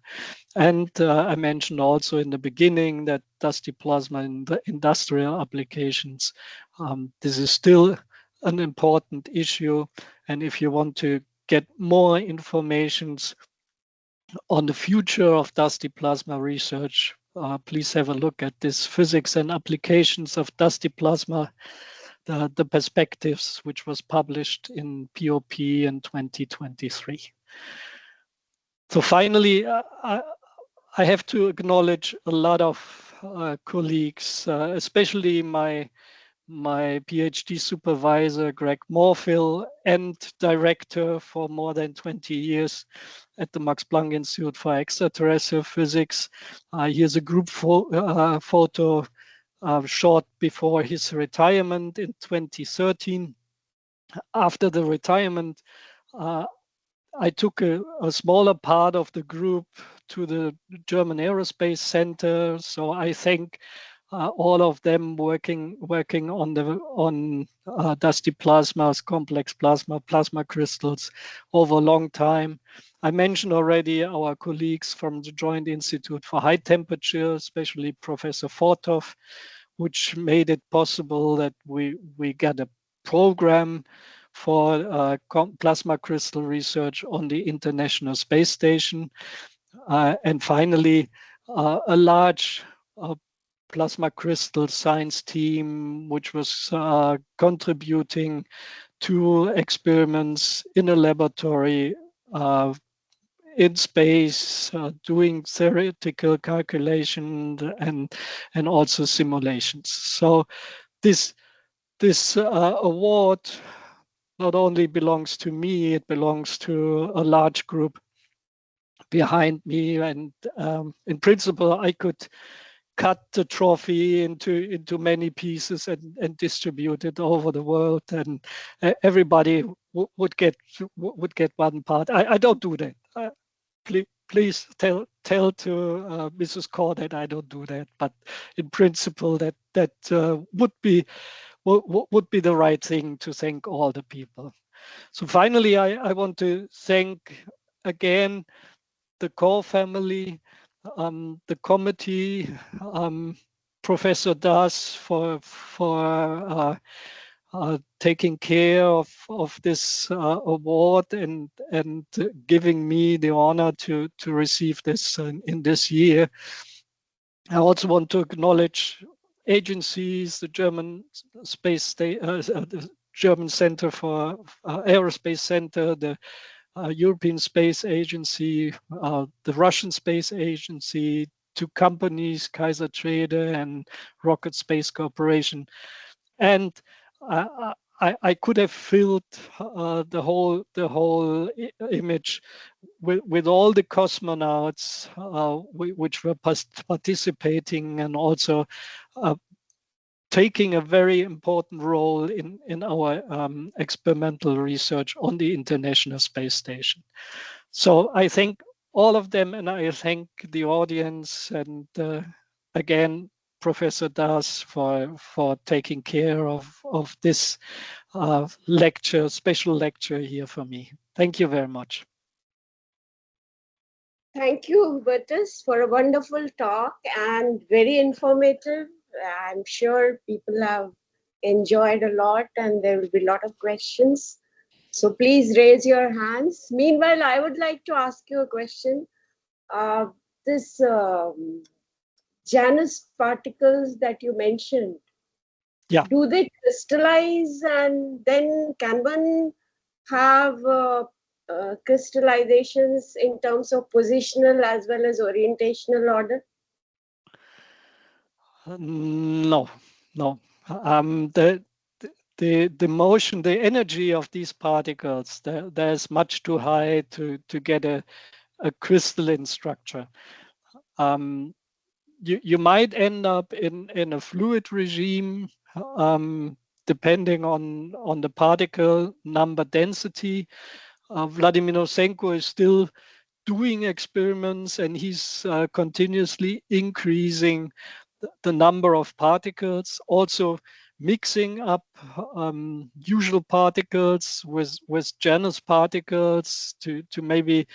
And I mentioned also in the beginning that dusty plasma in the industrial applications, this is still an important issue. And if you want to get more information on the future of dusty plasma research, please have a look at this Physics and Applications of Dusty Plasma, the perspectives, which was published in POP in 2023. So finally, I have to acknowledge a lot of colleagues, especially my PhD supervisor, Greg Morfill, and director for more than 20 years at the Max Planck Institute for Extraterrestrial Physics. Here's a group photo short before his retirement in 2013. After the retirement, I took a smaller part of the group to the German Aerospace Center. So I thank all of them working on dusty plasmas, complex plasma crystals over a long time. I mentioned already our colleagues from the Joint Institute for High Temperature, especially Professor Fortov, which made it possible that we get a program for plasma crystal research on the International Space Station. And finally, a large plasma crystal science team, which was contributing to experiments in a laboratory in space, doing theoretical calculation and also simulations. So this award not only belongs to me, it belongs to a large group behind me. And in principle, I could cut the trophy into many pieces and distribute it over the world, and everybody would get one part. I don't do that. Please tell to Mrs. Kaw that I don't do that. But in principle, that would be the right thing, to thank all the people. So finally, I want to thank again the Kaw family, the committee, Professor Das for taking care of this award and giving me the honor to receive this in this year. I also want to acknowledge agencies, the German the German Center for Aerospace Center, the European Space Agency, the Russian Space Agency, two companies, Kaiser Trader and Rocket Space Corporation. And I could have filled the whole image with all the cosmonauts which were participating and also taking a very important role in our experimental research on the International Space Station. So I thank all of them, and I thank the audience and again, Professor Das for taking care of this special lecture here for me. Thank you very much. Thank you, Hubertus, for a wonderful talk and very informative. I'm sure people have enjoyed a lot and there will be a lot of questions. So please raise your hands. Meanwhile, I would like to ask you a question. This Janus particles that you mentioned, yeah, do they crystallize and then can one have crystallizations in terms of positional as well as orientational order? No. The motion, the energy of these particles, there's much too high to get a crystalline structure. You might end up in a fluid regime, depending on the particle number density. Vladimir Nosenko is still doing experiments, and he's continuously increasing the number of particles, also mixing up usual particles with Janus particles to maybe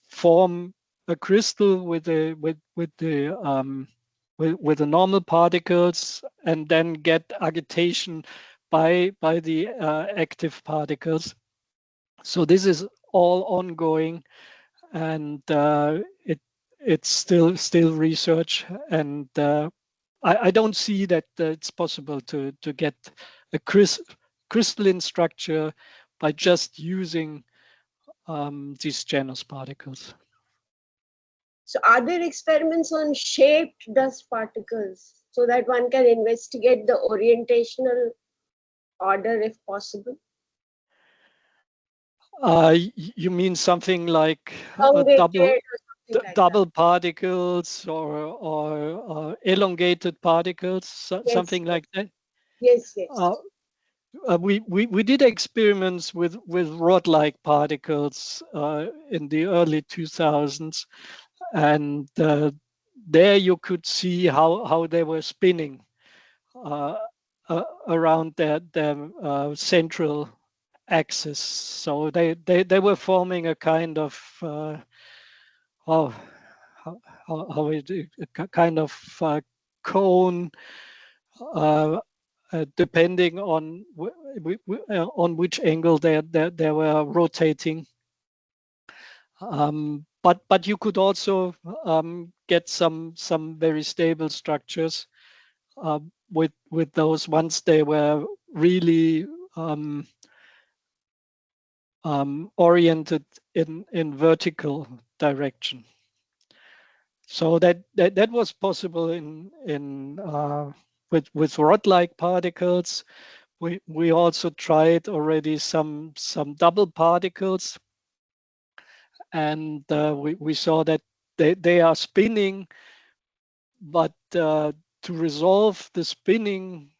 form a crystal with the normal particles, and then get agitation by the active particles. So this is all ongoing, and it's still research, and I don't see that it's possible to get a crystalline structure by just using these Janus particles. So are there experiments on shaped dust particles so that one can investigate the orientational order if possible? You mean something like double particles or elongated particles, yes, something like that? Yes, yes. We did experiments with rod-like particles in the early 2000s, and there you could see how they were spinning around their central axis. So they were forming a kind of a kind of cone, depending on which angle they were rotating. But you could also get some very stable structures with those once they were really oriented in vertical direction. So that was possible with rod-like particles. We also tried already some double particles, and we saw that they are spinning, but to resolve the spinning,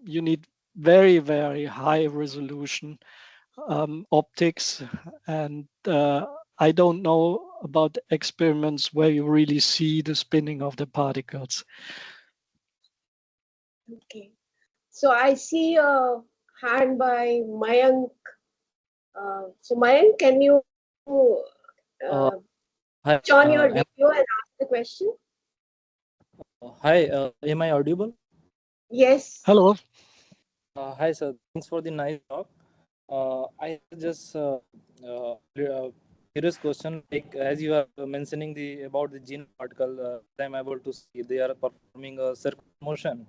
you need very, very high resolution optics, and I don't know about experiments where you really see the spinning of the particles. Okay, so I see a hand by Mayank. So Mayank, can you switch on your video and ask the question? Hi, am I audible? Yes. Hello. Hi, sir. Thanks for the nice talk. I just curious question, like as you are mentioning about the gene particle, I'm able to see they are performing a circular motion.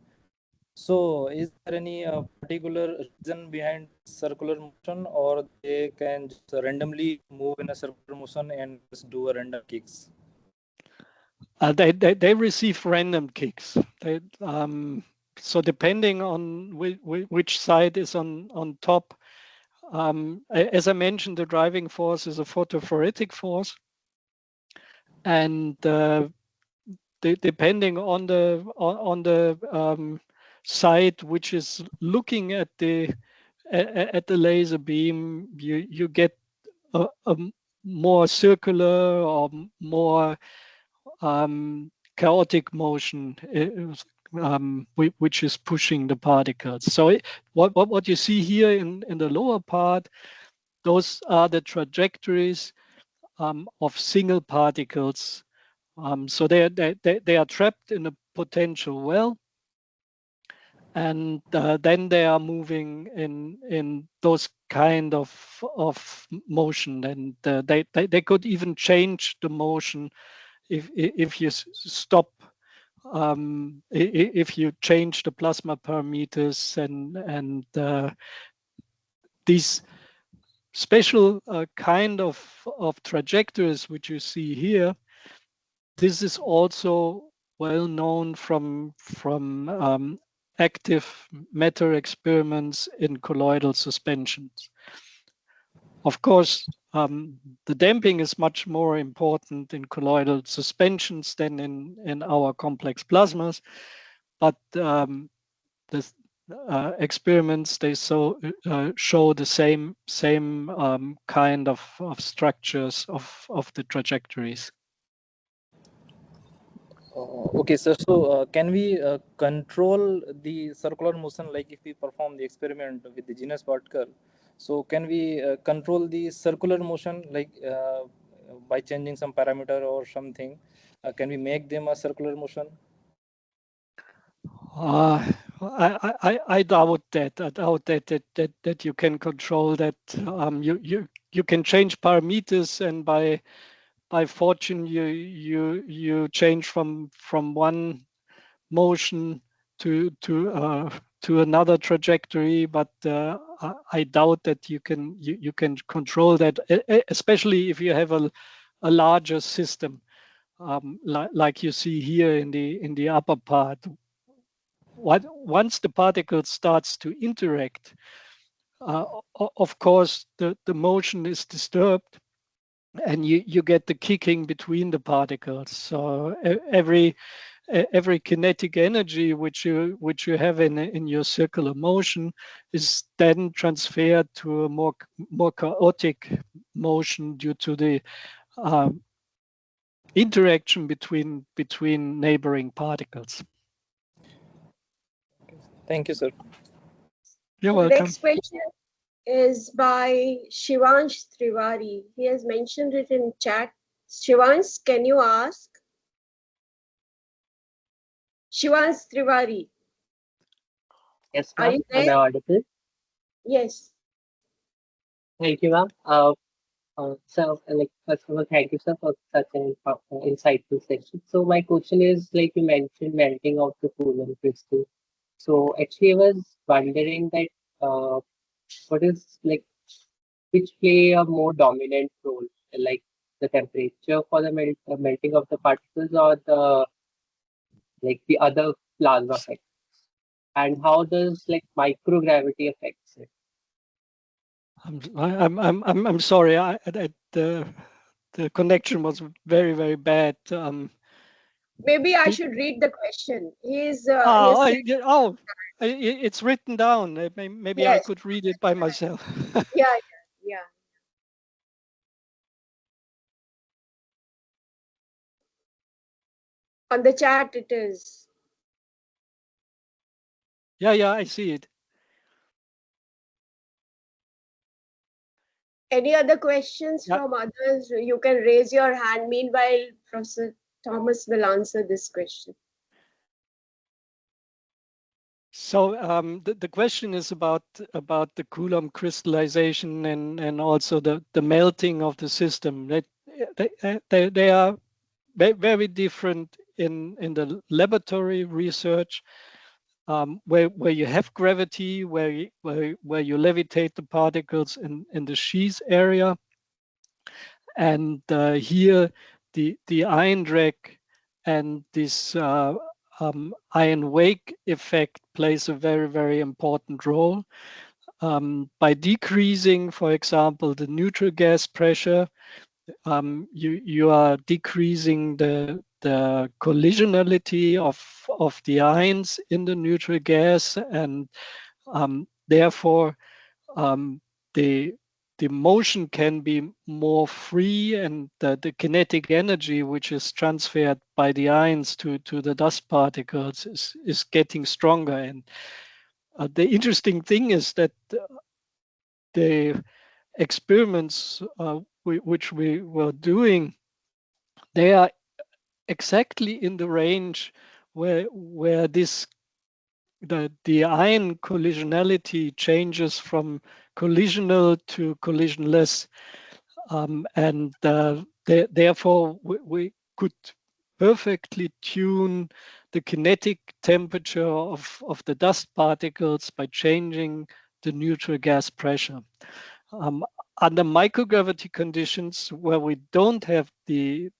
So, is there any particular reason behind circular motion, or they can just randomly move in a circular motion and just do a random kicks? They receive random kicks. So depending on which side is on top, as I mentioned, the driving force is a photophoretic force, and depending on the side which is looking at the laser beam, you get a more circular or more chaotic motion, which is pushing the particles. So what you see here in the lower part, those are the trajectories of single particles. So they are trapped in a potential well, and then they are moving in those kind of motion, and they could even change the motion if you stop, if you change the plasma parameters, and these special kind of trajectories which you see here. This is also well known from active matter experiments in colloidal suspensions. Of course, the damping is much more important in colloidal suspensions than in our complex plasmas, but the experiments, they show the same kind of structures of the trajectories. Okay, sir. So can we control the circular motion, like if we perform the experiment with the genus particle? So can we control the circular motion, like by changing some parameter or something? Can we make them a circular motion? I doubt that. I doubt that you can control that. You can change parameters, and by fortune you change from one motion to another trajectory, but I doubt that you can control that, especially if you have a larger system, like you see here in the upper part. Once the particle starts to interact, of course the motion is disturbed, and you get the kicking between the particles. So every kinetic energy which you have in your circular motion is then transferred to a more chaotic motion due to the interaction between neighboring particles. Thank you, sir. You're welcome. Next question is by Shivansh Triwari. He has mentioned it in chat. Shivansh, can you ask? Shivansh Triwari. Yes, Are ma'am. you Am I there? audible? Yes. Thank you, ma'am. So, like, first of all, thank you, sir, for such an insightful session. So, my question is, like you mentioned, melting of the Coulomb crystal. So, actually, I was wondering that what is like which play a more dominant role, like the temperature for the melting of the particles, or the other plasma effect, and how does like microgravity affects it? I'm sorry. The connection was very, very bad. Maybe I should read the question. He's It's written down. Maybe yes. I could read it by myself. Yeah. On the chat it is. Yeah, I see it. Any other questions from others? You can raise your hand. Meanwhile, Professor Thomas will answer this question. So the question is about the Coulomb crystallization and also the melting of the system. They are very different in the laboratory research, where you have gravity, where you levitate the particles in the sheath area, and here the ion drag and this ion wake effect plays a very, very important role. By decreasing, for example, the neutral gas pressure, you are decreasing the collisionality of the ions in the neutral gas, and therefore the the motion can be more free, and the kinetic energy which is transferred by the ions to the dust particles is getting stronger. And the interesting thing is that the experiments which we were doing, they are exactly in the range where this the ion collisionality changes from collisional to collisionless, and therefore we could perfectly tune the kinetic temperature of the dust particles by changing the neutral gas pressure. Under microgravity conditions, where we don't have the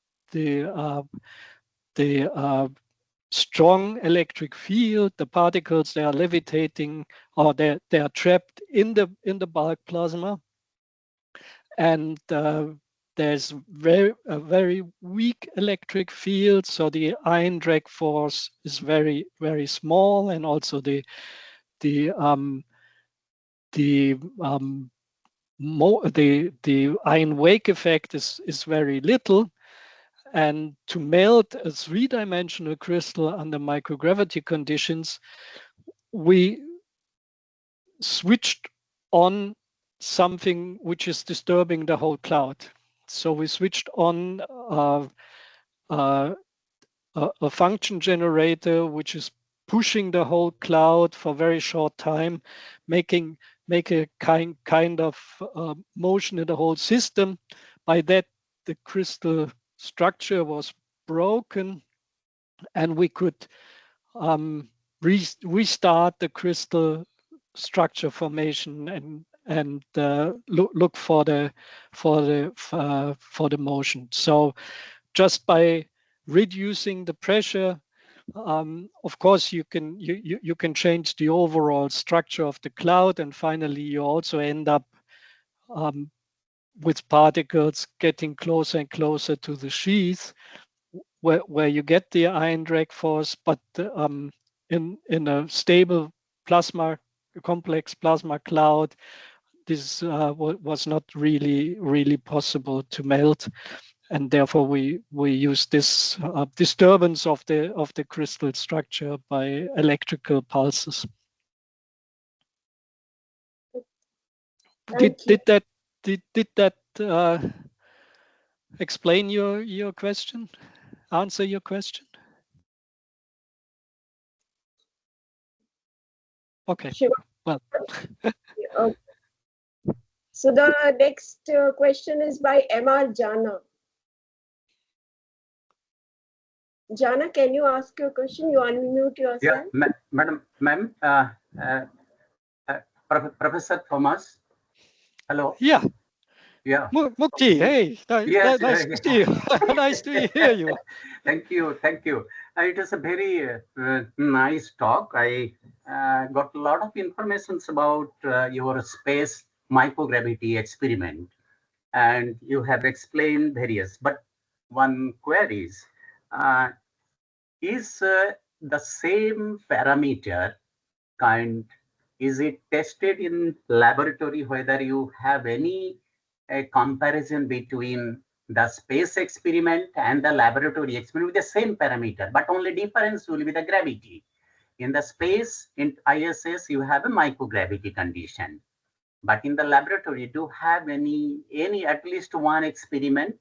strong electric field, the particles, they are levitating, or they are trapped in the bulk plasma, and there's a very weak electric field, so the ion drag force is very, very small, and also the ion wake effect is very little. And to melt a three-dimensional crystal under microgravity conditions, we switched on something which is disturbing the whole cloud. So we switched on a function generator which is pushing the whole cloud for a very short time, make a kind of motion in the whole system. By that, the crystal structure was broken, and we could restart the crystal structure formation and look for the motion. So just by reducing the pressure, of course you can change the overall structure of the cloud, and finally you also end up with particles getting closer and closer to the sheath, where you get the ion drag force, but in a stable complex plasma cloud, this was not really possible to melt, and therefore we use this disturbance of the crystal structure by electrical pulses. Did that explain your question? Answer your question? Okay. Sure. Well. So the next question is by M.R. Jana. Jana, can you ask your question? You unmute yourself. Yeah, ma'am, Professor Thomas. Hello. Yeah. Yeah. Mukti, hey, yes, nice to see you. Nice to hear you. Thank you. It was a very nice talk. I got a lot of information about your space microgravity experiment, and you have explained various. But one query is the same parameter is it tested in laboratory, whether you have any comparison between the space experiment and the laboratory experiment with the same parameter, but only difference will be the gravity. In the space, in ISS, you have a microgravity condition, but in the laboratory, do you have any at least one experiment?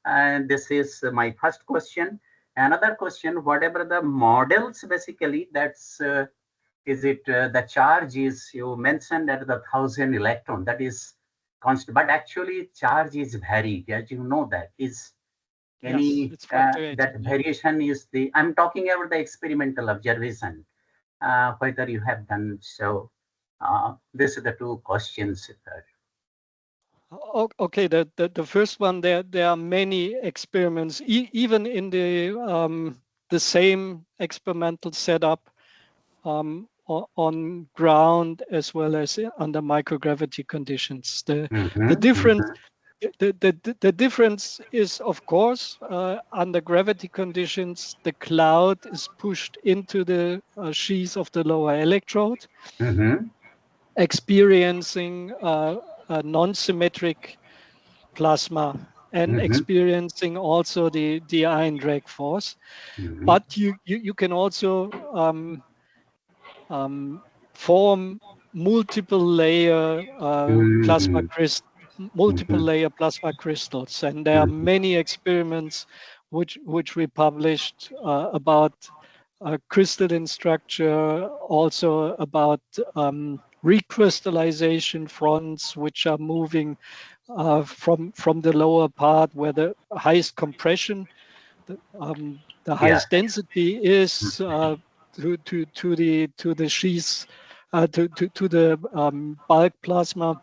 And this is my first question. Another question, whatever the models, basically, that's is it the charge is, you mentioned that the 1,000 electron, that is constant, but actually charge is varied, as you know, that is any that variation is the, I'm talking about the experimental observation, whether you have done so. These are the two questions. Okay, the first one, there are many experiments, even in the same experimental setup, on ground as well as under microgravity conditions. The difference is, of course, under gravity conditions, the cloud is pushed into the sheath of the lower electrode, experiencing non-symmetric plasma and experiencing also the ion drag force. But you can also form multiple layer plasma crystals, and there are many experiments which we published about crystalline structure, also about recrystallization fronts which are moving from the lower part where the highest compression, the highest density is to the sheaths, to the bulk plasma.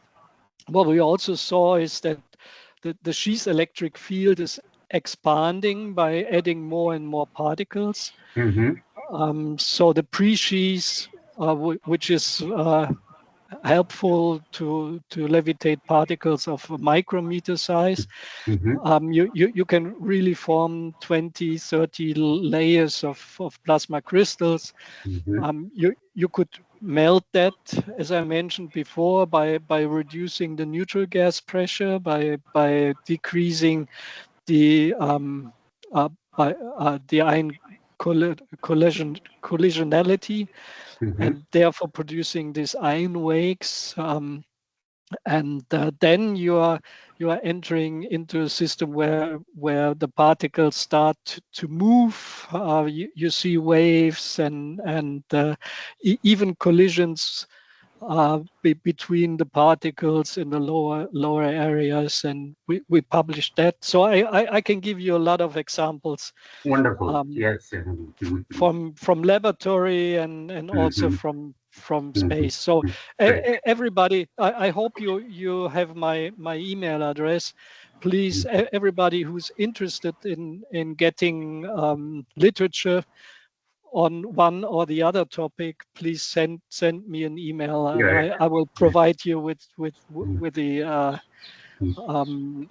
What we also saw is that the sheath electric field is expanding by adding more and more particles. So the pre-sheath, which is helpful to levitate particles of a micrometer size, you can really form 20, 30 layers of plasma crystals. You could melt that, as I mentioned before, by reducing the neutral gas pressure, by decreasing the ion collisionality, and therefore producing these ion wakes. And then you are entering into a system where the particles start to move. You see waves and even collisions between the particles in the lower areas, and we published that. So I can give you a lot of examples. Wonderful. Yes. From laboratory and also from space. So everybody, I hope you have my email address. Please, everybody who's interested in getting literature on one or the other topic, please send me an email. I will provide you with the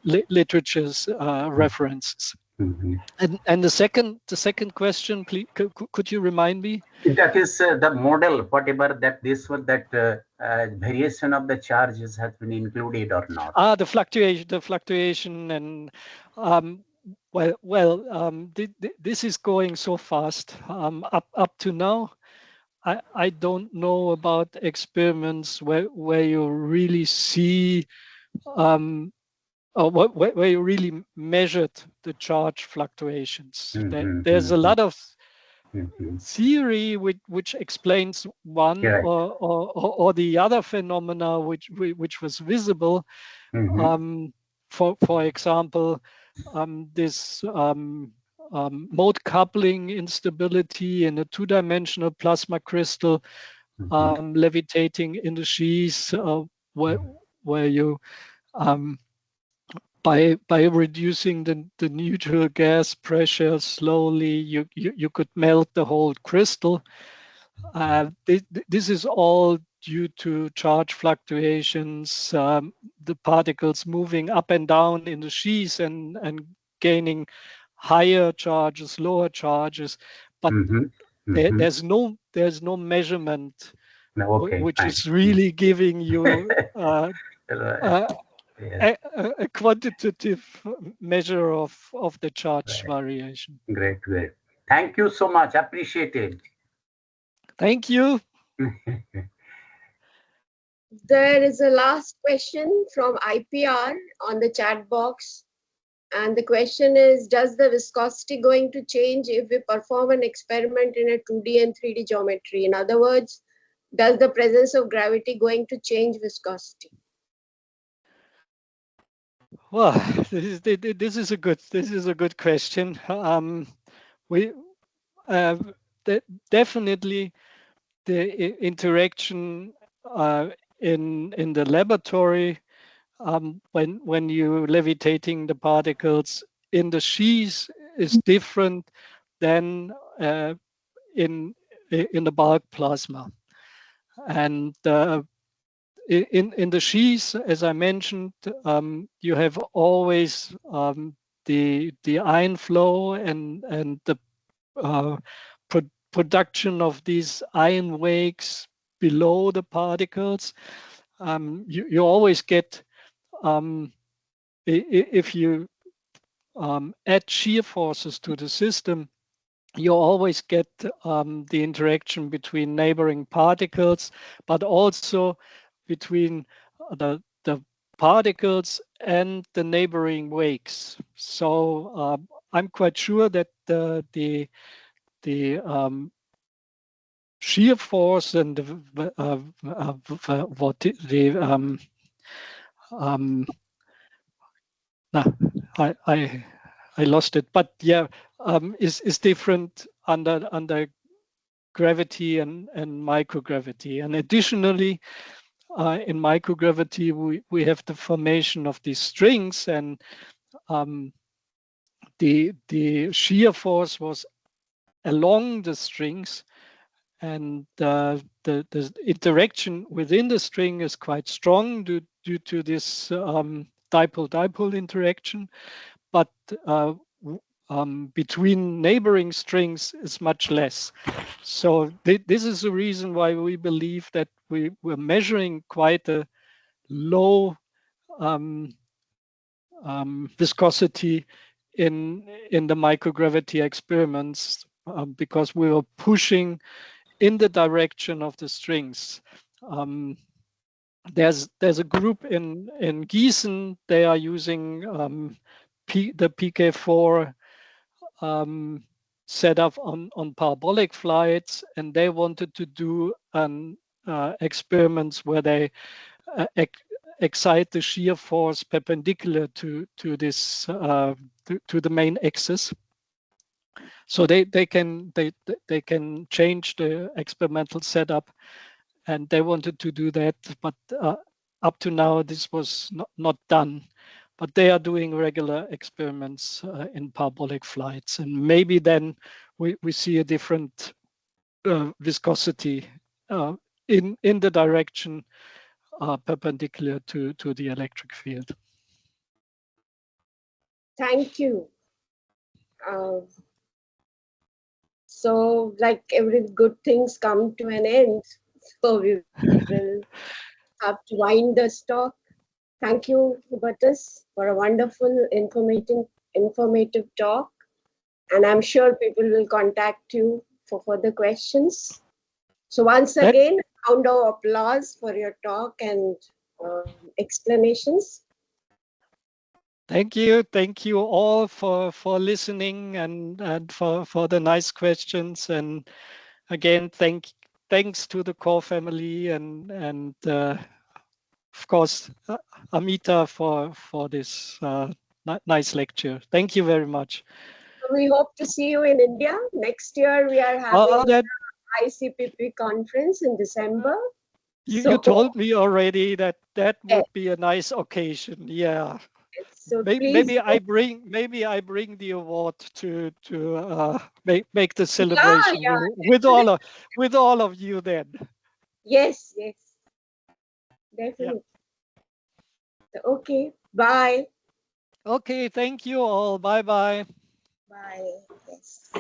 literature's references. And the second question, please, could you remind me? That is the model, whatever that this one, that variation of the charges has been included or not? The fluctuation, and this is going so fast. Up to now, I don't know about experiments where you really see where you really measured the charge fluctuations. There's a lot of theory which explains one or the other phenomena which was visible. For example, this mode coupling instability in a two-dimensional plasma crystal levitating in the sheath, where you by reducing the neutral gas pressure slowly, you could melt the whole crystal. This is all due to charge fluctuations, the particles moving up and down in the sheath and gaining higher charges, lower charges, but there's no measurement which is really giving you a quantitative measure of the charge variation. Great. Thank you so much. Appreciated. Thank you. There is a last question from IPR on the chat box. And the question is, does the viscosity going to change if we perform an experiment in a 2D and 3D geometry? In other words, does the presence of gravity going to change viscosity? Well, this is a good question. We definitely the interaction in the laboratory when you levitating the particles in the sheath is different than in the bulk plasma, and in the sheath, as I mentioned, you have always the ion flow and the production of these ion wakes below the particles. you always get, if you add shear forces to the system, you always get the interaction between neighboring particles, but also between the particles and the neighboring wakes. So I'm quite sure that the shear force and I lost it, but yeah, is different under gravity and microgravity. And additionally, in microgravity, we have the formation of these strings, and the shear force was along the strings, and the interaction within the string is quite strong due to this dipole-dipole interaction, but between neighboring strings is much less. So this is the reason why we believe that we're measuring quite a low viscosity in the microgravity experiments, because we were pushing in the direction of the strings. There's a group in Gießen. They are using the PK-4 setup on parabolic flights, and they wanted to do experiments where they excite the shear force perpendicular to this to the main axis. So they can change the experimental setup, and they wanted to do that, but up to now this was not done. But they are doing regular experiments in parabolic flights, and maybe then we see a different viscosity in the direction perpendicular to the electric field. Thank you. So, like every good things come to an end, so we will have to wind the talk. Thank you, Hubertus, for a wonderful, informative talk. And I'm sure people will contact you for further questions. So once again, a round of applause for your talk and explanations. Thank you all for listening and for the nice questions. And again, thanks to the Kaw family and of course Amita for this nice lecture. Thank you very much. We hope to see you in India next year. We are having the ICPP conference in December. You told me already that would be a nice occasion. Yeah. So maybe I bring the award to make the celebration with all of you then. Yes, definitely. Yeah. Okay, bye. Okay, thank you all. Bye. Bye. Yes.